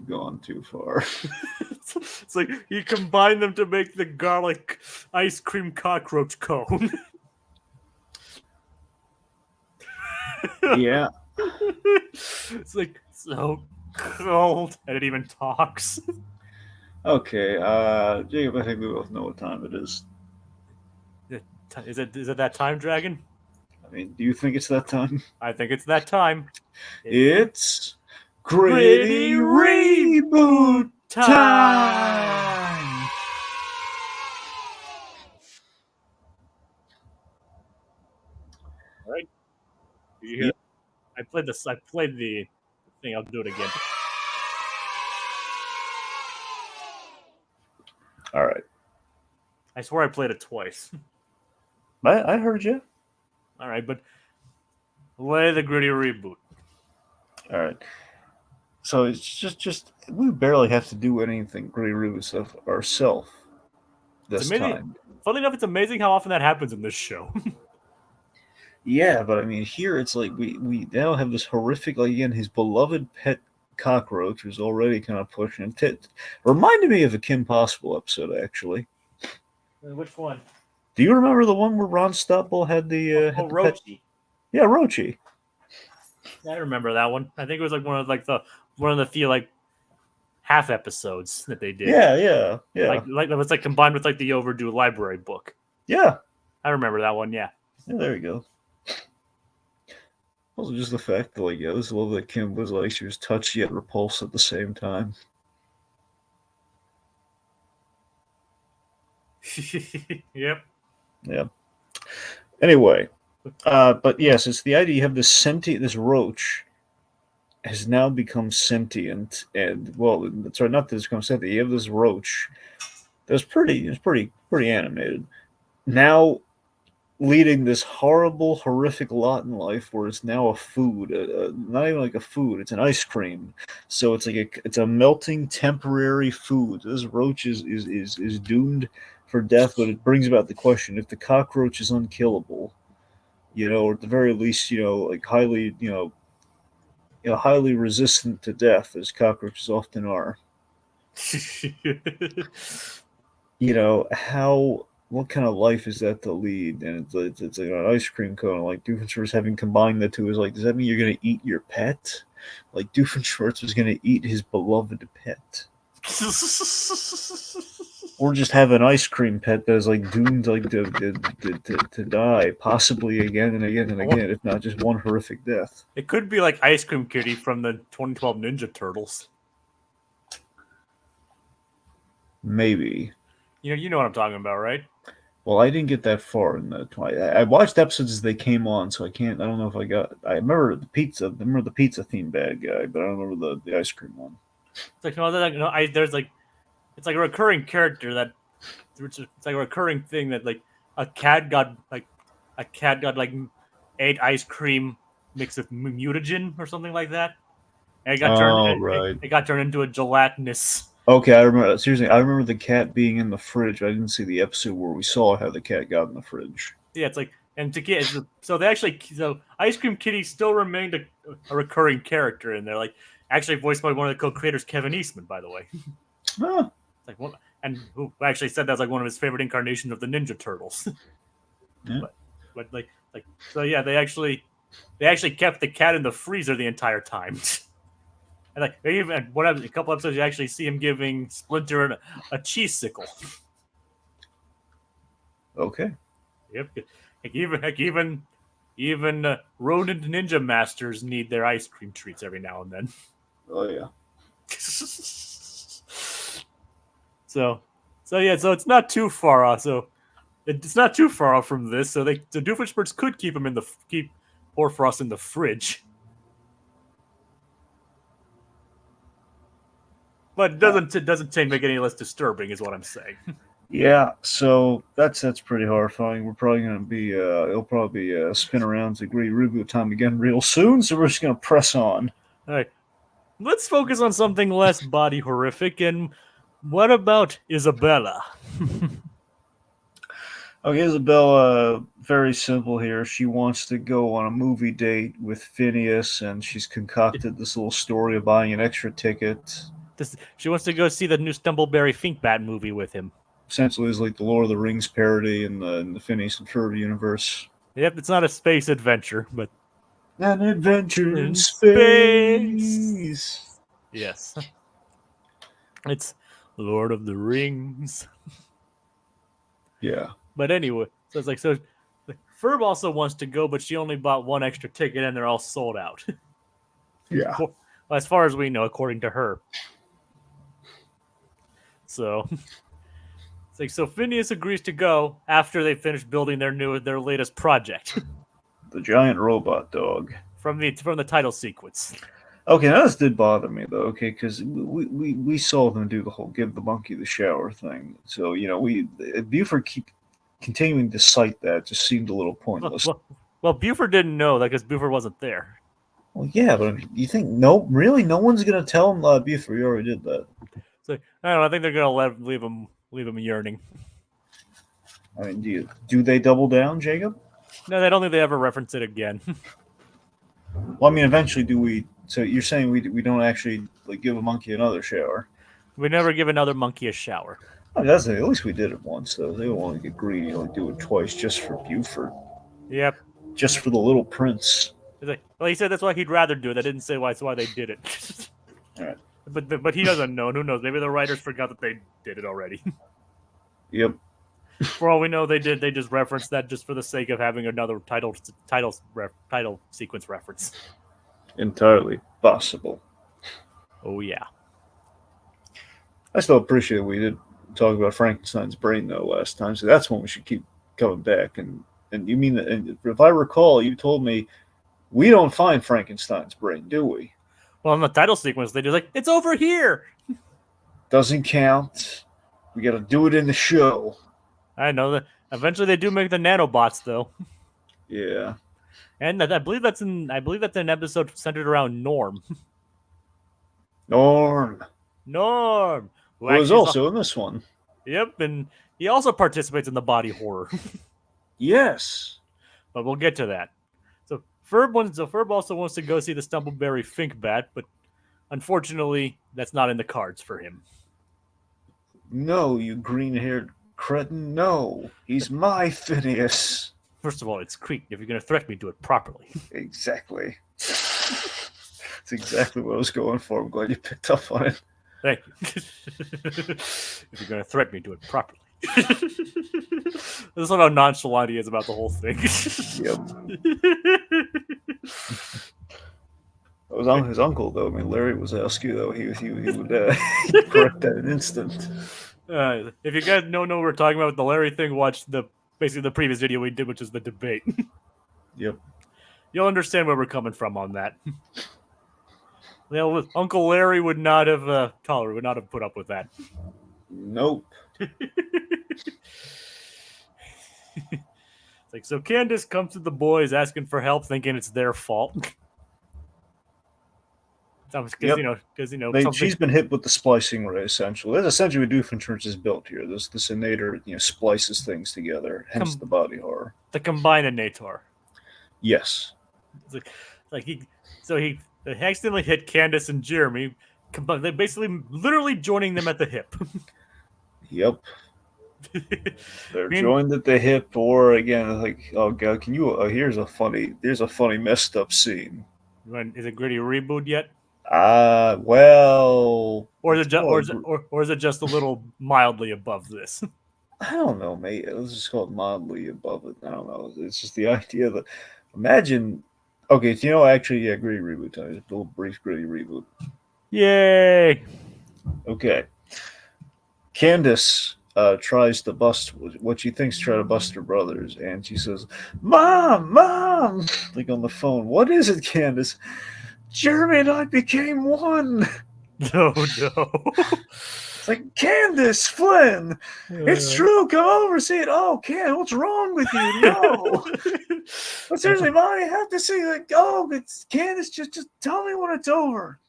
gone too far. It's like you combine them to make the garlic ice cream cockroach cone. Yeah. It's like so cold, and it even talks. Okay, Jacob, I think we both know what time it is. Is it that time, Dragon? I mean, do you think it's that time? I think it's that time. It's Gritty Reboot time! All right. Did you hear? Yep. I played the thing. I'll do it again. All right. I swear I played it twice. I heard you. All right, but play the Gritty Reboot. All right. So it's just we barely have to do anything Gritty Reboot stuff ourselves this time. Funny enough, it's amazing how often that happens in this show. Yeah, but I mean, here it's like we now have this horrific, like, again, his beloved pet cockroach who's already kind of pushing him. Reminded me of a Kim Possible episode, actually. Which one? Do you remember the one where Ron Stutbull had the had the Rochi? Pet? Yeah, Rochi. I remember that one. I think it was like one of the few like half episodes that they did. Yeah. Like it was like combined with like the overdue library book. Yeah. I remember that one. Yeah. Yeah, there you go. Also, just the fact that, like, yeah, this love that Kim was like, she was touchy yet repulsed at the same time. Yep. Yeah. Anyway, but yes, it's the idea you have this roach has now become sentient, and well, sorry, not that it's become sentient. You have this roach that's pretty animated. Now leading this horrific lot in life where it's now a food, not even like a food, it's an ice cream. So it's like it's a melting temporary food. This roach is doomed for death, but it brings about the question: if the cockroach is unkillable, or at the very least, like highly, highly resistant to death, as cockroaches often are. What kind of life is that to lead? And it's like an ice cream cone. Like Doofenshmirtz having combined the two is like, does that mean you're going to eat your pet? Like Doofenshmirtz was going to eat his beloved pet, or just have an ice cream pet that is like doomed like to die, possibly again and again and again, if not just one horrific death. It could be like Ice Cream Kitty from the 2012 Ninja Turtles. Maybe. You know what I'm talking about, right? Well, I didn't get that far in the. I watched episodes as they came on, so I can't. I don't know if I got. I remember the pizza. I remember the pizza theme bag guy, but I don't remember the ice cream one. It's like there's like, it's like a recurring character that, it's like a recurring thing that like a cat got like ate ice cream mixed with mutagen or something like that, and it got it got turned into a gelatinous. Okay, I remember. Seriously, I remember the cat being in the fridge. I didn't see the episode where we saw how the cat got in the fridge. Yeah, it's like, and to get so Ice Cream Kitty still remained a recurring character in there. Like, Actually voiced by one of the co-creators, Kevin Eastman, by the way. Huh. It's like one, and who actually said that was like one of his favorite incarnations of the Ninja Turtles. Yeah. but so yeah, they actually kept the cat in the freezer the entire time. And like they even a couple episodes you actually see him giving Splinter a cheese sickle. Okay. Yep. Even rodent ninja masters need their ice cream treats every now and then. Oh yeah. So it's not too far off. So it's not too far off from this. So Doofenshmirtz could keep Hoarfrost in the fridge, but it doesn't make it any less disturbing, is what I'm saying. Yeah, so that's pretty horrifying. We're probably going to be it'll probably be spin around to agree reboot time again real soon. So we're just going to press on. All right, let's focus on something less body horrific. And what about Isabella? Okay, Isabella, very simple here. She wants to go on a movie date with Phineas, and she's concocted this little story of buying an extra ticket. She wants to go see the new Stumbleberry Finkbat movie with him. Essentially, it's like the Lord of the Rings parody in the Phineas and Ferb universe. Yep, it's not a space adventure, but an adventure in space. Yes, it's Lord of the Rings. Yeah. But anyway, so it's like Ferb also wants to go, but she only bought one extra ticket, and they're all sold out. Yeah. Well, as far as we know, according to her. So it's like so Phineas agrees to go after they finish building their latest project. The giant robot dog. From the title sequence. Okay, now this did bother me though. Okay, because we saw them do the whole give the monkey the shower thing. So Buford keep continuing to cite that just seemed a little pointless. Well, Buford didn't know that because Buford wasn't there. Well, yeah, but you think no one's gonna tell him Buford? You already did that. So I don't know. I think they're gonna leave him yearning. I mean, do they double down, Jacob? No, I don't think they ever reference it again. Well, I mean, eventually, do we? So you're saying we don't actually give a monkey another shower? We never give another monkey a shower. I mean, at least we did it once, though. They don't want to get greedy, do it twice just for Buford. Yep. Just for the little prince. Well, he said that's why he'd rather do it. I didn't say why. That's why they did it. All right. But he doesn't know. Who knows? Maybe the writers forgot that they did it already. Yep. For all we know, they did. They just referenced that just for the sake of having another title sequence reference. Entirely possible. Oh yeah. I still appreciate we did talk about Frankenstein's brain though last time, so that's when we should keep coming back. And you mean that? And if I recall, you told me we don't find Frankenstein's brain, do we? Well, in the title sequence, they just it's over here. Doesn't count. We got to do it in the show. I know that. Eventually, they do make the nanobots, though. Yeah. And I believe that's an episode centered around Norm. Norm. Who was also in this one. Yep, and he also participates in the body horror. Yes. But we'll get to that. So Ferb also wants to go see the Stumbleberry Finkbat, but unfortunately, that's not in the cards for him. No, you green-haired cretin. No, he's my Phineas. First of all, it's Creek. If you're going to threaten me, do it properly. Exactly. That's exactly what I was going for. I'm glad you picked up on it. Thank you. If you're going to threaten me, do it properly. This is how nonchalant he is about the whole thing. Yep. That was his uncle, though. I mean, Larry Wazowski, though, he would correct that in an instant. If you guys don't know what we're talking about with the Larry thing, watch basically the previous video we did, which is the debate. Yep. You'll understand where we're coming from on that. Uncle Larry would not have put up with that. Nope. It's so Candace comes to the boys asking for help, thinking it's their fault. Because she's been hit with the splicing ray. Essentially, that's essentially what Doofenshmirtz is built here. This inator, splices things together. Hence the body horror. The Combine-inator. Yes. They accidentally hit Candace and Jeremy. They basically literally joining them at the hip. Yep. They're I mean, joined at the hip, or again, like, oh god, can you? Here's a funny messed up scene. is it gritty reboot yet? Well, Or is it's it just, more. or is it just a little mildly above this? I don't know, mate. Let's just call it mildly above it. I don't know. It's just the idea that imagine. Okay, so, actually, yeah, gritty reboot time. Just a little brief gritty reboot. Yay! Okay, Candace tries to bust what she thinks try to bust her brothers, and she says, "Mom, mom!" Like on the phone. What is it, Candace? Jeremy and I became one. No, no. It's like, Candace, Flynn, it's true. Come over, see it. Oh, Ken, what's wrong with you? No. But seriously, Mom, I have to say, like, oh, it's Candace. Just tell me when it's over.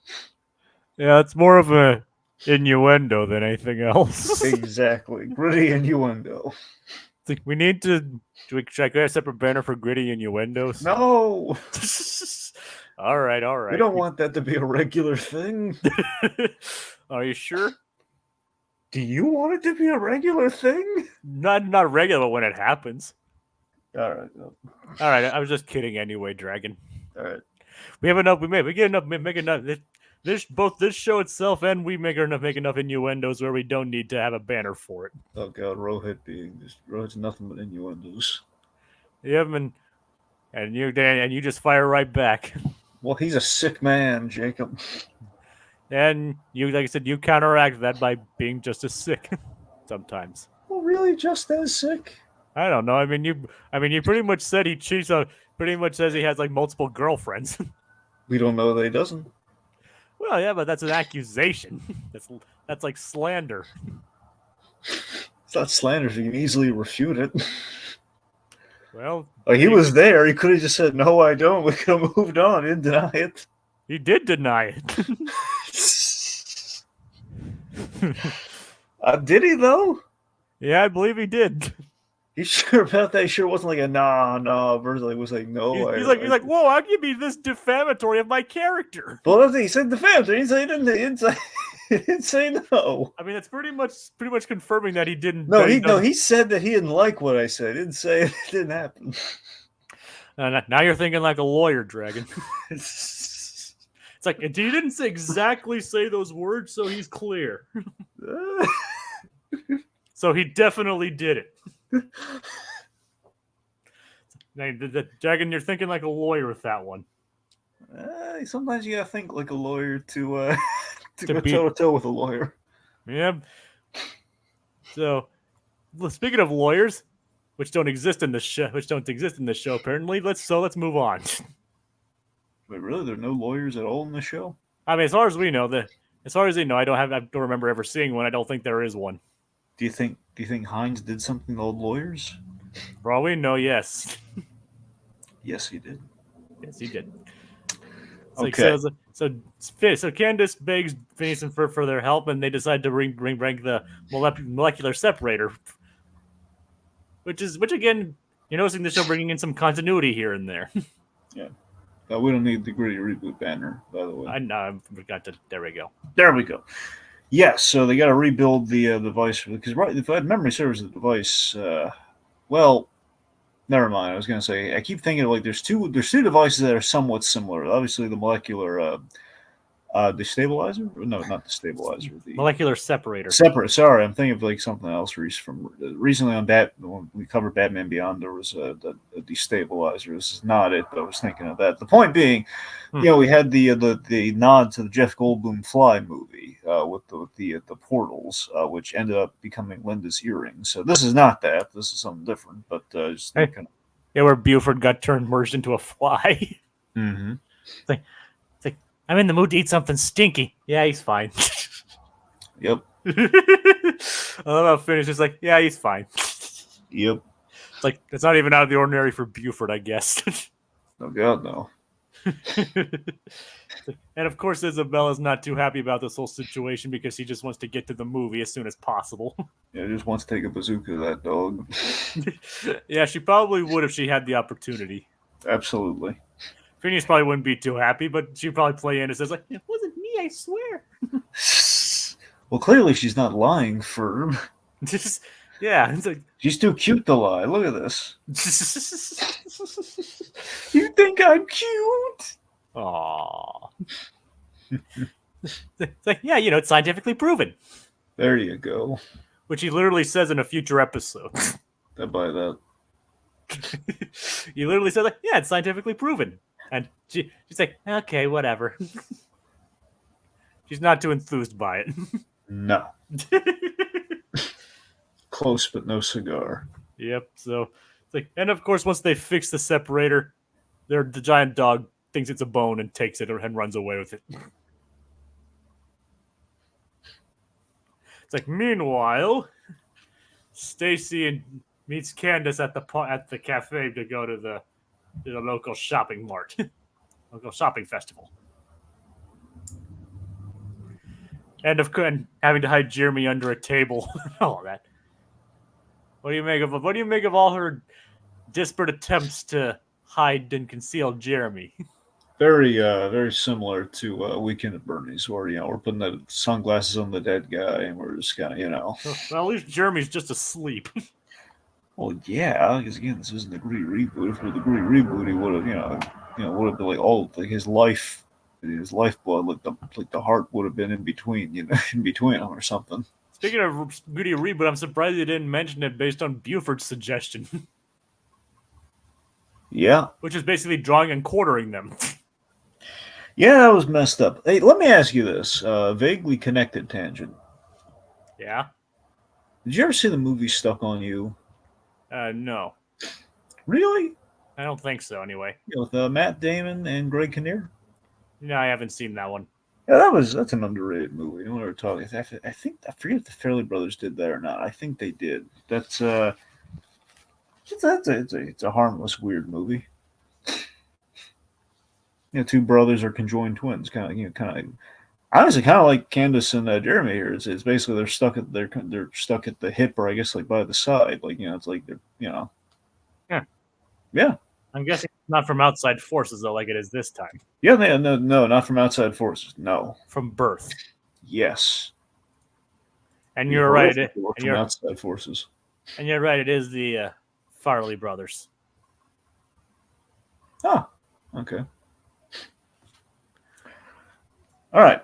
Yeah, it's more of a innuendo than anything else. Exactly, gritty innuendo. It's like, we need to. Should I create a separate banner for gritty innuendos? No, all right. we don't want that to be a regular thing. Are you sure? Do you want it to be a regular thing? Not regular when it happens. All right. All right. I was just kidding anyway, Dragon. All right. We have enough. We get enough. Make enough. Both this show itself and we make enough innuendos where we don't need to have a banner for it. Oh god, Rohit's nothing but innuendos. Yep, and you just fire right back. Well, he's a sick man, Jacob. And you, like I said, you counteract that by being just as sick sometimes. Well, really, just as sick? I don't know. I mean, you pretty much said he cheats on. Pretty much says he has like multiple girlfriends. We don't know that he doesn't. Well, yeah, but that's an accusation. That's like slander. It's not slander. You can easily refute it. Well, he was there. He could have just said, "No, I don't." We could have moved on. He didn't deny it. He did deny it. Did he though? Yeah, I believe he did. You sure about that? He sure wasn't like a nah. Versus like was like no. He's like, whoa! How can you be this defamatory of my character? Well, he said defamatory. He didn't say no. I mean, it's pretty much confirming that he didn't. No, he said that he didn't like what I said. He didn't say it didn't happen. Now you're thinking like a lawyer, Dragon. It's like he didn't exactly say those words, so he's clear. So he definitely did it. Dragon, you're thinking like a lawyer with that one. Sometimes you gotta think like a lawyer to go toe to toe with a lawyer. Yeah. So, speaking of lawyers, which don't exist in the show, apparently, let's move on. Wait, really? There are no lawyers at all in the show? I mean, as far as we know, I don't remember ever seeing one. I don't think there is one. Do you think Hines did something to old lawyers? For all we know, yes. Yes, he did. Yes, he did. Okay. So Candace begs Phineas and Ferb for their help, and they decide to bring the molecular separator, which again, you're noticing the show bringing in some continuity here and there. Yeah. We don't need the gritty reboot banner, by the way. I forgot to. There we go. There we go. Yes, so they got to rebuild the device because if I had memory serves, the device. Well, never mind. I was going to say I keep thinking of like there's two devices that are somewhat similar. Obviously, the molecular destabilizer. No, not destabilizer. The molecular separator. Sorry, I'm thinking of like something else. Recently on when we covered Batman Beyond, there was a destabilizer. This is not it, but I was thinking of that. The point being, we had the nod to the Jeff Goldblum Fly movie with the portals, which ended up becoming Linda's earrings. So this is not that. This is something different. But just thinking. Yeah, where Buford got merged into a fly. Mm-hmm. It's like I'm in the mood to eat something stinky. Yeah, he's fine. Yep. I love how Phineas is like, yeah, he's fine. Yep. It's like it's not even out of the ordinary for Buford, I guess. Oh God, no. And of course, Isabella's not too happy about this whole situation because he just wants to get to the movie as soon as possible. Yeah, just wants to take a bazooka to that dog. Yeah, she probably would if she had the opportunity. Absolutely. Phineas probably wouldn't be too happy, but she'd probably play in and says like, "It wasn't me, I swear." Well, clearly she's not lying, Ferb. Just yeah, it's like She's too cute to lie. Look at this. You think I'm cute? Aww. It's like, yeah, it's scientifically proven. There you go. Which he literally says in a future episode. I buy that. He literally said like, yeah, it's scientifically proven. And she's like, okay, whatever. She's not too enthused by it. No. Close, but no cigar. Yep. So it's like, and of course, once they fix the separator, the giant dog thinks it's a bone and takes it and runs away with it. It's like, meanwhile, Stacy meets Candace at the cafe to go to the local shopping mart, local shopping festival, and having to hide Jeremy under a table, all that. What do you make of all her disparate attempts to hide and conceal Jeremy? Very similar to Weekend at Bernie's, where we're putting the sunglasses on the dead guy, and we're just kind of Well, at least Jeremy's just asleep. Well, yeah, because again, this isn't the Gritty reboot. If it were the Gritty reboot, he would have, would have been like all like his lifeblood, like the heart would have been in between, in between them or something. Speaking of Gritty reboot, I'm surprised you didn't mention it based on Buford's suggestion. Yeah, which is basically drawing and quartering them. Yeah, that was messed up. Hey, let me ask you this, vaguely connected tangent. Yeah? Did you ever see the movie Stuck on You? No. Really? I don't think so, anyway. With Matt Damon and Greg Kinnear? No, I haven't seen that one. Yeah, that's an underrated movie. You know what we're talking. I forget if the Fairley Brothers did that or not. I think they did. It's a harmless, weird movie. Two brothers are conjoined twins, honestly, kind of like Candace and Jeremy here. It's basically they're stuck at the hip, or I guess like by the side, it's like they're Yeah. Yeah. I'm guessing not from outside forces though, like it is this time. Yeah, no, not from outside forces. No, from birth. Yes. And you're right. From outside forces. And you're right. It is the Farley brothers. Ah, okay. All right.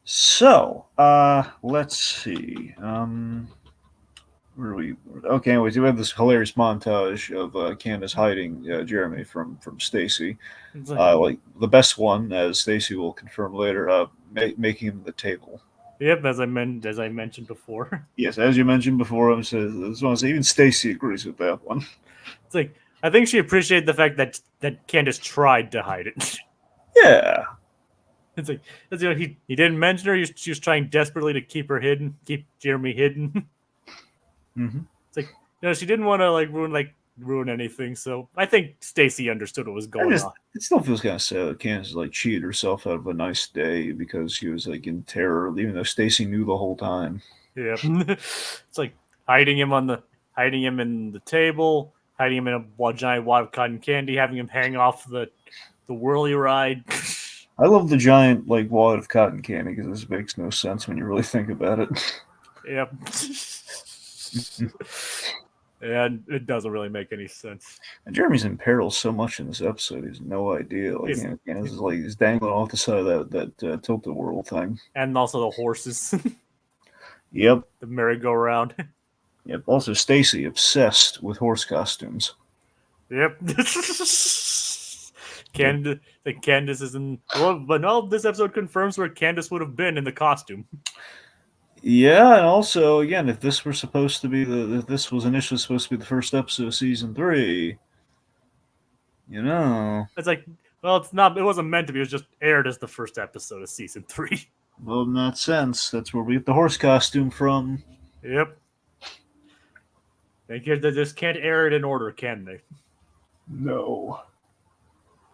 So, let's see. Where are we? Okay, anyways, we have this hilarious montage of Candace hiding Jeremy from Stacy. Like the best one, as Stacy will confirm later, making him the table. Yep, as I mentioned before. Yes, as you mentioned before, even Stacy agrees with that one. It's like I think she appreciated the fact that Candace tried to hide it. Yeah. It's like he didn't mention her. She was trying desperately to keep Jeremy hidden. Mm-hmm. It's like she didn't want to ruin anything. So I think Stacy understood what was going on. It still feels kind of sad that Candace cheated herself out of a nice day because she was in terror, even though Stacy knew the whole time. Yeah, it's like hiding him in the table, hiding him in a giant wad of cotton candy, having him hang off the whirly ride. I love the giant wad of cotton candy because this makes no sense when you really think about it. Yep. And it doesn't really make any sense. And Jeremy's in peril so much in this episode; he has no idea. He's dangling off the side of that tilt-a-whirl thing, and also the horses. Yep. The merry-go-round. Yep. Also, Stacy obsessed with horse costumes. Yep. Candace is in. Well, but no, this episode confirms where Candace would have been in the costume. Yeah, and also again, if this was initially supposed to be the first episode of season 3, it's like, well, it's not. It wasn't meant to be. It was just aired as the first episode of season 3. Well, in that sense, that's where we get the horse costume from. Yep. They just can't air it in order, can they? No.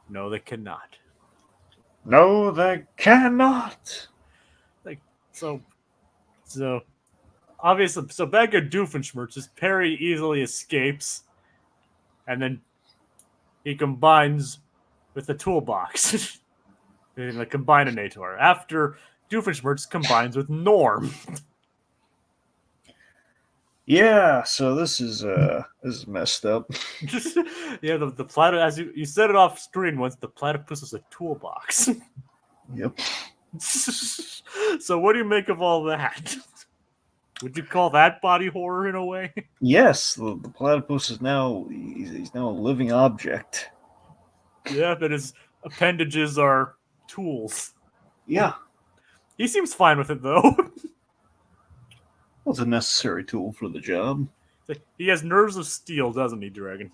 No, they cannot. No, they cannot. So obviously, back at Doofenshmirtz, Perry easily escapes, and then he combines with the toolbox in the Combine-inator after Doofenshmirtz combines with Norm. Yeah, so this is messed up. Yeah, the platypus, as you said it off screen once, the platypus is a toolbox. Yep. So what do you make of all that? Would you call that body horror in a way? Yes, the platypus is now he's now a living object. Yeah, but his appendages are tools. Yeah. He seems fine with it though. Well, it's a necessary tool for the job. He has nerves of steel, doesn't he, Dragon?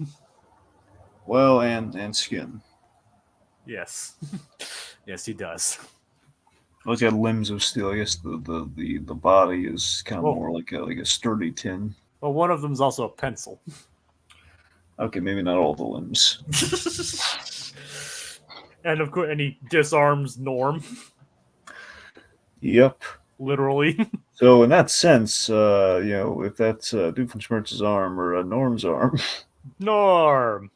Well, and skin. Yes. Yes, he does. Well, he's got limbs of steel. I guess the body is kind of more like a sturdy tin. Well, one of them is also a pencil. Okay, maybe not all the limbs. And of course, and he disarms Norm. Yep. Literally. So in that sense, if that's Doofenshmirtz's arm or Norm's arm. Norm.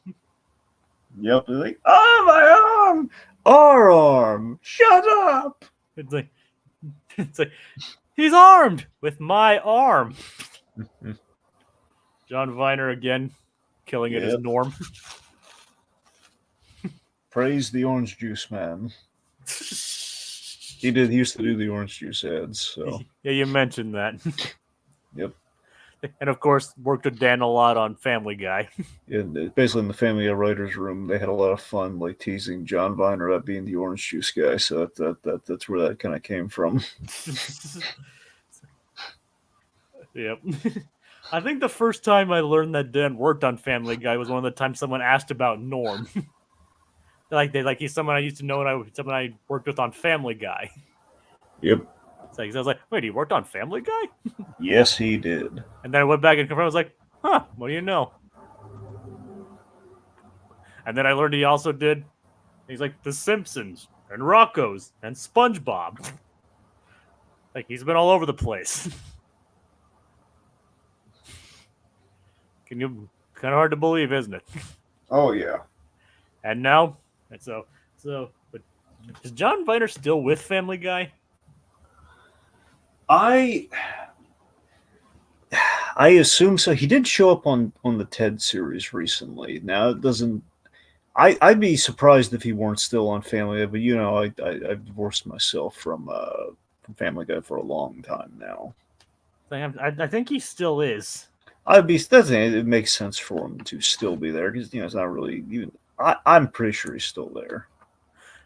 Yep. They're like, oh, my arm! Our arm! Shut up! It's like he's armed with my arm. John Viner again, killing it as Norm. Praise the orange juice man. He used to do the orange juice ads, so. Yeah, you mentioned that. Yep. And of course, worked with Dan a lot on Family Guy. Yeah, basically in the Family Guy writers' room, they had a lot of fun, like teasing John Viner about being the orange juice guy. So that's where that kind of came from. Yep. I think the first time I learned that Dan worked on Family Guy was one of the times someone asked about Norm. He's someone I used to know and someone I worked with on Family Guy. Yep. So I was like, wait, he worked on Family Guy? Yes, he did. And then I went back and confirmed. I was like, huh, what do you know? And then I learned he also did things like The Simpsons and Rocko's and SpongeBob. Like, he's been all over the place. Kind of hard to believe, isn't it? Oh, yeah. And now, but is John Viner still with Family Guy? I assume so. He did show up on the TED series recently. Now it doesn't. I'd be surprised if he weren't still on Family Guy, but I've divorced myself from Family Guy for a long time now. I think he still is. It makes sense for him to still be there because it's not really even. I'm pretty sure he's still there.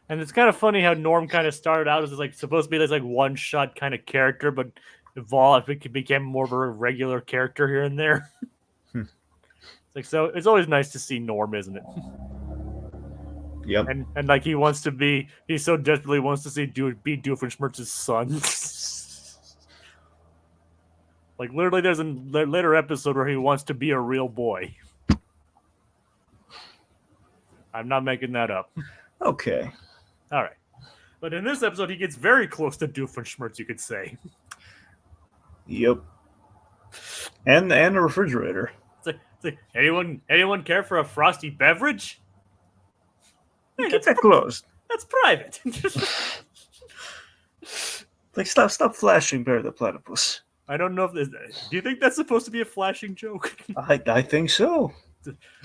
And it's kind of funny how Norm kind of started out as supposed to be this one shot kind of character, but evolved. It became more of a regular character here and there. So it's always nice to see Norm, isn't it? Yep. And he so desperately wants to see be Doofenshmirtz's son. Literally, there's a later episode where he wants to be a real boy. I'm not making that up. Okay. All right. But in this episode, he gets very close to Doofenshmirtz, you could say. Yep. And a refrigerator. It's like, anyone care for a frosty beverage? Hey, keep that closed. That's private. Stop flashing, Bear the Platypus. I don't know if do you think that's supposed to be a flashing joke? I think so.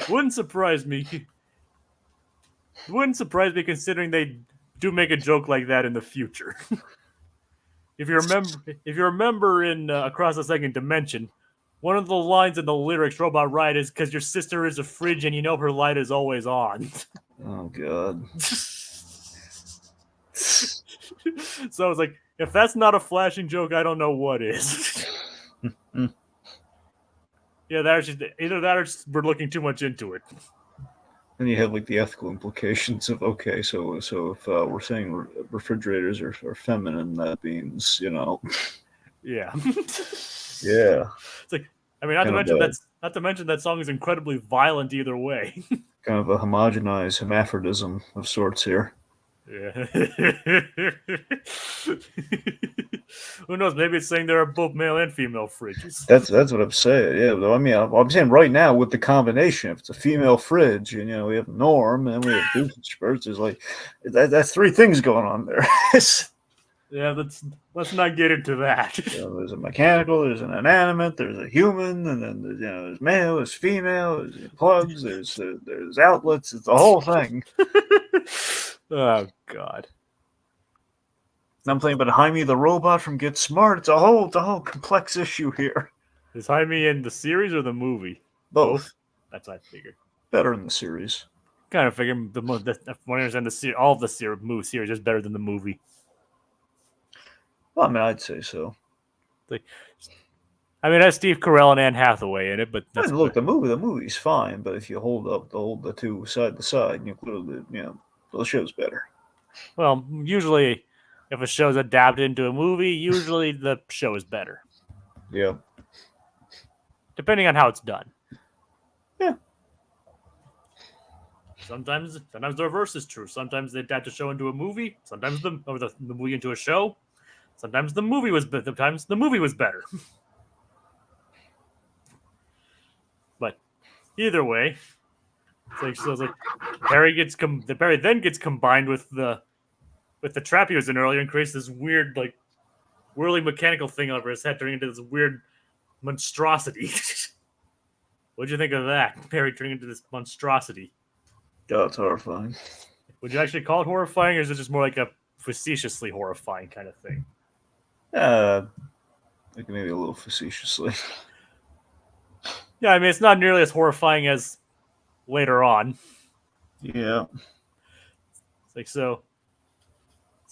Wouldn't surprise me. Wouldn't surprise me considering they do make a joke like that in the future. If you remember in Across the Second Dimension, one of the lines in the lyrics Robot Ride is because your sister is a fridge and you know her light is always on. Oh god. So I was like, if that's not a flashing joke, I don't know what is. Yeah, either that or we're looking too much into it. Then you have the ethical implications of so if we're saying refrigerators are feminine, that means Yeah. Yeah. It's like, I mean, not to mention that song is incredibly violent either way. Kind of a homogenized hermaphrodism of sorts here. Yeah. Who knows? Maybe it's saying there are both male and female fridges. That's what I'm saying. Yeah, though. I mean, I'm saying right now with the combination, if it's a female fridge, and we have Norm and we have Doofenshmirtz, there's like that's three things going on there. Yeah, let's not get into that. There's a mechanical, there's an inanimate, there's a human, and then there's male, there's female, there's plugs, there's outlets. It's the whole thing. Oh God. I'm playing about Jaime the robot from Get Smart. It's a whole complex issue here. Is Jaime in the series or the movie? Both. That's what I figured. Better in the series. Kind of figured all of the series is better than the movie. Well, I mean, I'd say so. I mean, that's Steve Carell and Anne Hathaway in it, but that's look, the movie's fine, but if you hold the two side to side, clearly, the show's better. Well, usually, if a show's adapted into a movie, usually the show is better. Yeah. Depending on how it's done. Yeah. Sometimes the reverse is true. Sometimes they adapt a show into a movie. Sometimes the movie into a show. Sometimes the movie was better. But either way, it's like Perry then gets combined with the trap he was in earlier and creates this weird like whirling mechanical thing over his head, turning into this weird monstrosity. What'd you think of that? Perry turning into this monstrosity. Oh, it's horrifying. Would you actually call it horrifying, or is it just more like a facetiously horrifying kind of thing? Like maybe a little facetiously. Yeah, I mean, it's not nearly as horrifying as later on. Yeah. It's like so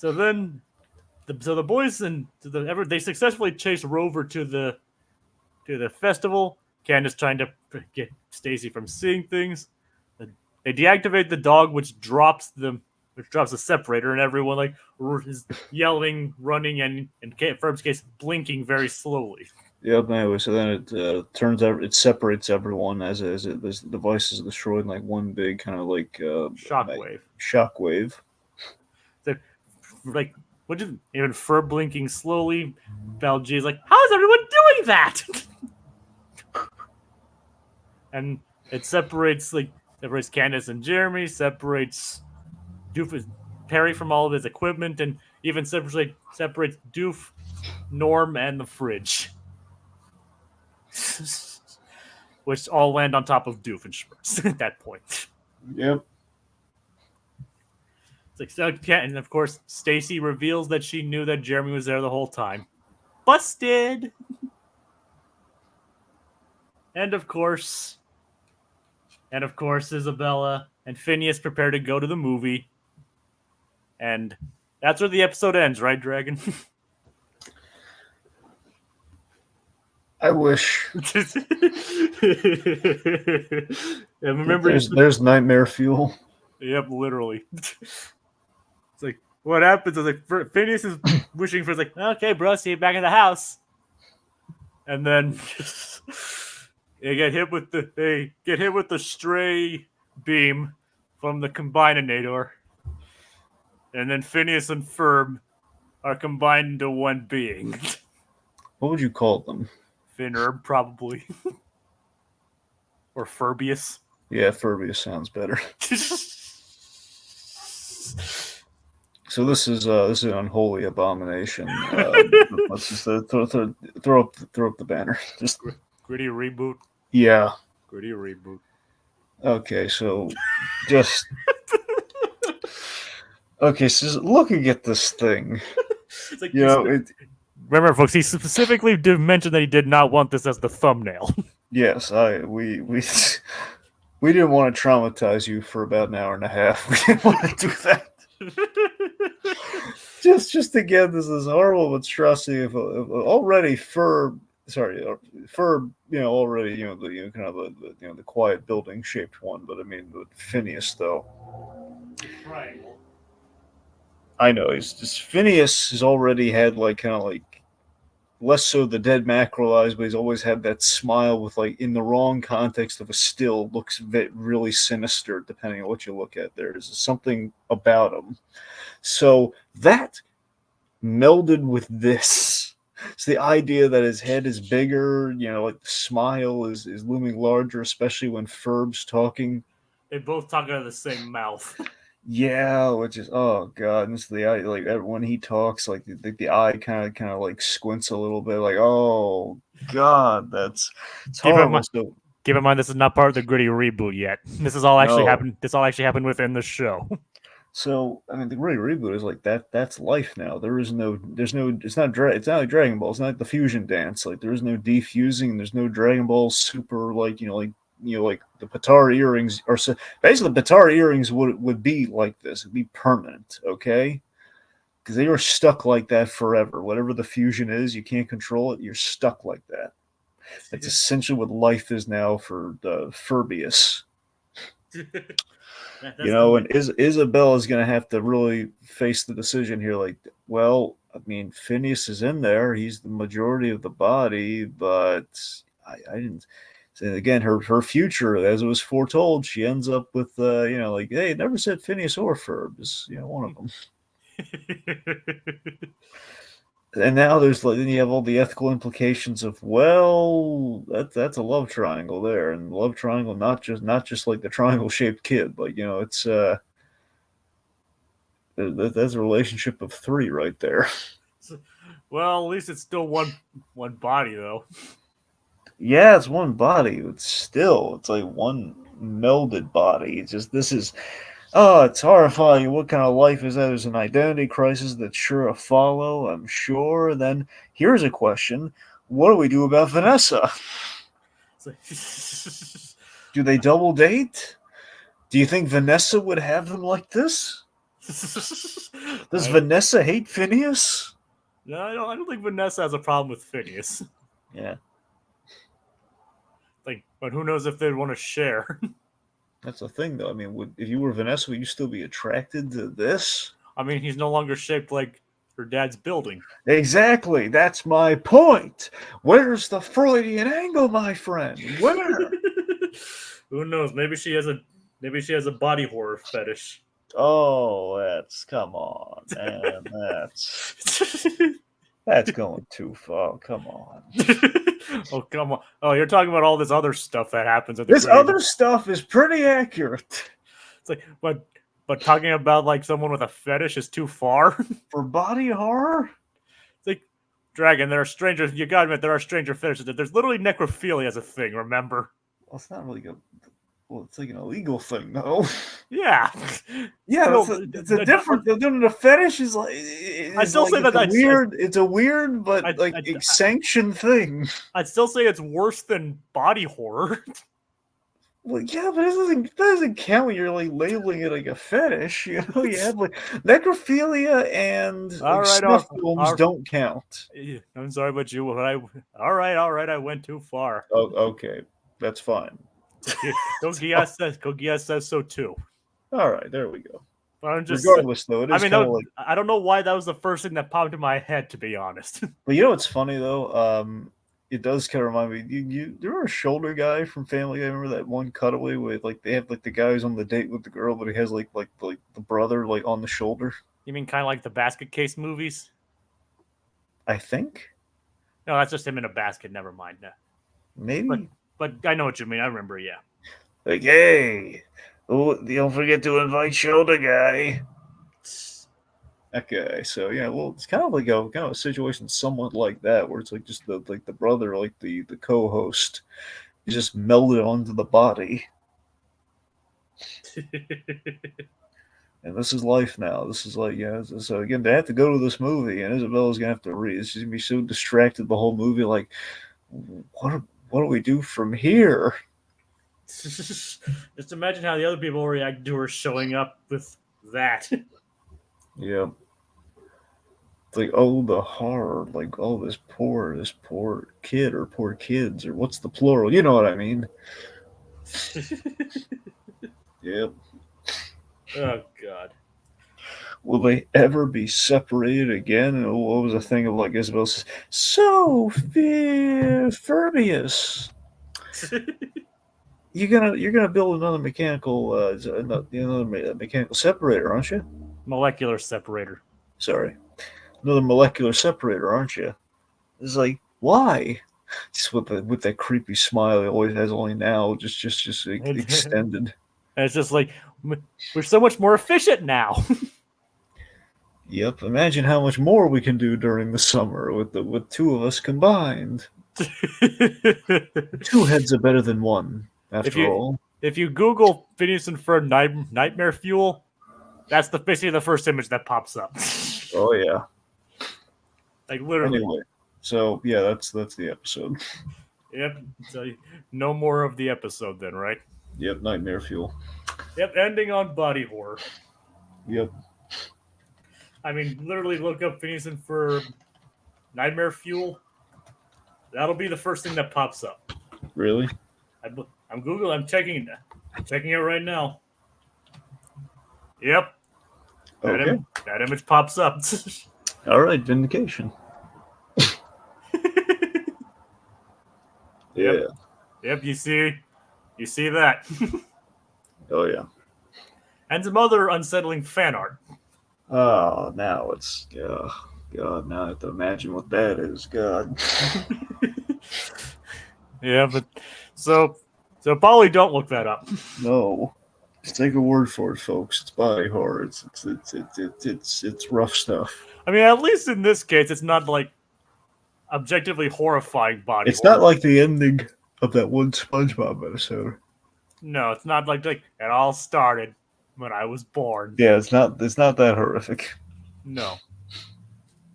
then the boys they successfully chase Rover to the festival. Candace trying to get Stacy from seeing things. They deactivate the dog, which drops the separator, and everyone is yelling, running, and in Ferb's case, blinking very slowly. Yep. Anyway, so then it turns out it separates everyone as the device is destroyed in like one big kind of like shockwave. Shockwave. So, like, even Ferb blinking slowly. Baljee's like, "How is everyone doing that?" And it separates Candace and Jeremy, separates Perry from all of his equipment, and even separates Doof, Norm, and the fridge. Which all land on top of Doofenshmirtz at that point. Yep. It's like, and of course, Stacy reveals that she knew that Jeremy was there the whole time. Busted! And of course, Isabella and Phineas prepare to go to the movie. And that's where the episode ends, right, Dragon? I wish. Remember, there's nightmare fuel. Yep, literally. It's like, what happens is Phineas is wishing for, okay, bro, see you back in the house. And then they get hit with the stray beam from the Combine-inator. And then Phineas and Ferb are combined into one being. What would you call them? Finherb, probably. Or Ferbius. Yeah, Ferbius sounds better. So this is an unholy abomination. Let's just throw up the banner. Just gritty reboot. Yeah. Gritty reboot. Okay, so just okay. So looking at this thing, it's like, remember, folks, he specifically did mention that he did not want this as the thumbnail. Yes, we didn't want to traumatize you for about an hour and a half. We didn't want to do that. just again, this is horrible monstrosity of already Ferb. Already the kind of the quiet building shaped one, but I mean with Phineas though. Right. I know Phineas has already had less so the dead mackerel eyes, but he's always had that smile with in the wrong context of a still looks really sinister depending on what you look at. There's something about him. So that melded with this. It's the idea that his head is bigger, like the smile is looming larger, especially when Ferb's talking. They both talk out of the same mouth. Yeah, which is oh god, and it's the eye like when he talks, like the eye kind of like squints a little bit, like oh god, it's horrible. So Keep in mind, this is not part of the Gritty reboot yet. This is all actually no, happened. This all actually happened within the show. so I mean the Gritty reboot is like that. That's life now. There's no. It's not. It's not like Dragon Ball. It's not like the fusion dance. Like there is no defusing. There's no Dragon Ball Super. Like the Patara earrings are so basically the Patara earrings would be like this. It'd be permanent, okay? Because they were stuck like that forever. Whatever the fusion is, you can't control it. You're stuck like that. That's essentially what life is now for Ferbius. And Isabel is going to have to really face the decision here. Like, well, I mean, Phineas is in there. He's the majority of the body, but I didn't. And again, her future, as it was foretold, she ends up with, like, hey, it never said Phineas or Ferb is, one of them. And now then you have all the ethical implications of, well, that's a love triangle there, and love triangle not just like the triangle shaped kid, but it's that's a relationship of three right there. Well, at least it's still one body though. Yeah, it's one body. It's like one melded body. It's just it's horrifying. What kind of life is that? There's an identity crisis that's sure to follow, I'm sure. Then here's a question: what do we do about Vanessa? Do they double date? Do you think Vanessa would have them like this? Does Vanessa hate Phineas? No, I don't think Vanessa has a problem with Phineas. Yeah. But who knows if they'd want to share? That's the thing, though. I mean, if you were Vanessa, would you still be attracted to this? I mean, he's no longer shaped like her dad's building. Exactly. That's my point. Where's the Freudian angle, my friend? Where? Who knows? Maybe she has a body horror fetish. Oh, come on, man. That's going too far. Come on. Oh, come on. Oh, you're talking about all this other stuff that happens. This other stuff is pretty accurate. It's like, but talking about like someone with a fetish is too far. For body horror? It's like, Dragon, there are strangers. You gotta admit, there are stranger fetishes. There's literally necrophilia as a thing, remember? Well, it's not really it's like an illegal thing, though. Yeah. Yeah, it's a different. The fetish is like. I still say that it's a weird but sanctioned thing. I'd still say it's worse than body horror. Well, yeah, but it doesn't count when you're like labeling it like a fetish. You have like necrophilia and snuff films don't count. I'm sorry, but all right, I went too far. Oh, okay, that's fine. Kogia says so too. All right, there we go. But I'm just regardless, though, it is kind of like I don't know why that was the first thing that popped in my head, to be honest. But you know what's funny though? It does kind of remind me. You remember a shoulder guy from Family Guy? Remember that one cutaway with like they have like the guy who's on the date with the girl, but he has like the brother like on the shoulder. You mean kind of like the basket case movies? I think. No, that's just him in a basket. Never mind. No. Maybe. But I know what you mean. I remember. Yeah. Like, hey, don't forget to invite shoulder guy. Okay, so yeah, well, it's kind of like a situation somewhat like that, where it's like just the brother, like the co-host, is just melded onto the body. And this is life now. This is like, so again, they have to go to this movie, and Isabella's gonna have to read. She's gonna be so distracted the whole movie, like, what do we do from here? Just imagine how the other people react to her showing up with that. Yeah. It's like, oh, the horror, like, oh, this poor kid or poor kids, or what's the plural? You know what I mean? Yep. Oh, God. Will they ever be separated again? And what was the thing of like Isabel says, so Ferbius. You're gonna build another mechanical mechanical separator, aren't you? Molecular separator. Sorry. another molecular separator, aren't you? It's like, why? Just with that creepy smile he always has, only now just extended. And it's just like, we're so much more efficient now. Yep. Imagine how much more we can do during the summer with two of us combined. Two heads are better than one, after all. If you Google Phineas and Ferb nightmare fuel, that's basically the first image that pops up. Oh yeah. Like literally. Anyway, so yeah, that's the episode. Yep. So no more of the episode then, right? Yep, nightmare fuel. Yep. Ending on body horror. Yep. I mean, literally look up Phineas and Ferb nightmare fuel. That'll be the first thing that pops up. Really? I'm Google. I'm checking it right now. Yep. Okay. That image pops up. All right, vindication. Yeah. Yep. You see that. Oh yeah. And some other unsettling fan art. Oh, now it's God. Now I have to imagine what that is. God. Yeah, but so probably don't look that up. No. Just take a word for it, folks. It's body horror. It's rough stuff. I mean, at least in this case, it's not like objectively horrifying body. It's not like the ending of that one SpongeBob episode. No, it's not like it all started when I was born. Yeah, it's not that horrific. No.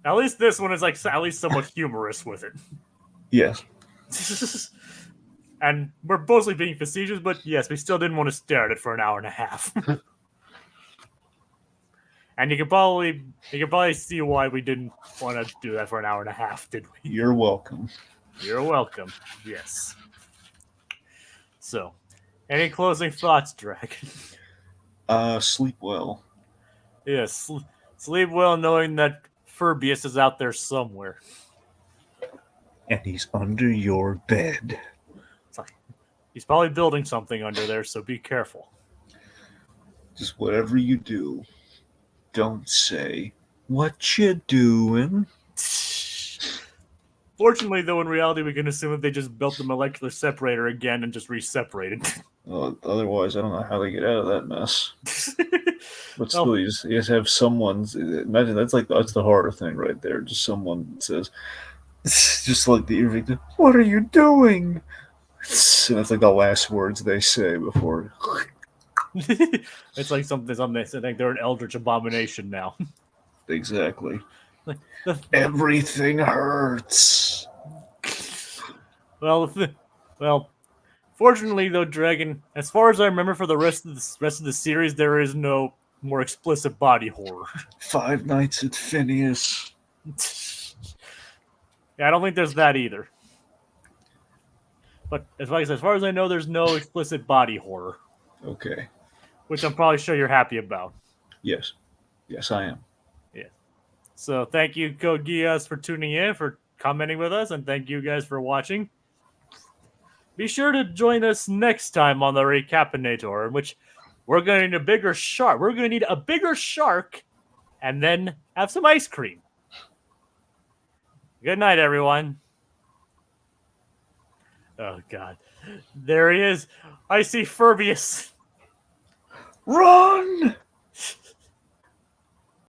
At least this one is like at least somewhat humorous with it. Yes. And we're mostly being facetious, but yes, we still didn't want to stare at it for an hour and a half. And you can probably see why we didn't want to do that for an hour and a half, did we? You're welcome. You're welcome. Yes. So, any closing thoughts, Dragon? Sleep well. Yes, sleep well knowing that Furbius is out there somewhere. And he's under your bed. He's probably building something under there, so be careful. Just whatever you do, don't say, "What you doing?" Fortunately, though, in reality, we can assume that they just built the molecular separator again and just re-separated. Well, otherwise, I don't know how they get out of that mess. But still, you just have someone. Imagine that's the harder thing right there. Just someone says, just like the ear, "What are you doing?" And that's like the last words they say before. It's like something. I think they're an eldritch abomination now. Exactly. Everything hurts. Well. Fortunately, though, Dragon, as far as I remember, for the rest of the series, there is no more explicit body horror. Five Nights at Phineas. Yeah, I don't think there's that either. But as far as I know, there's no explicit body horror. Okay. Which I'm probably sure you're happy about. Yes. Yes, I am. Yeah. So thank you, Code Geass, for tuning in, for commenting with us, and thank you guys for watching. Be sure to join us next time on the Recap-inator, in which we're going to need a bigger shark. We're going to need a bigger shark and then have some ice cream. Good night, everyone. Oh, God. There he is. I see Furbius. Run!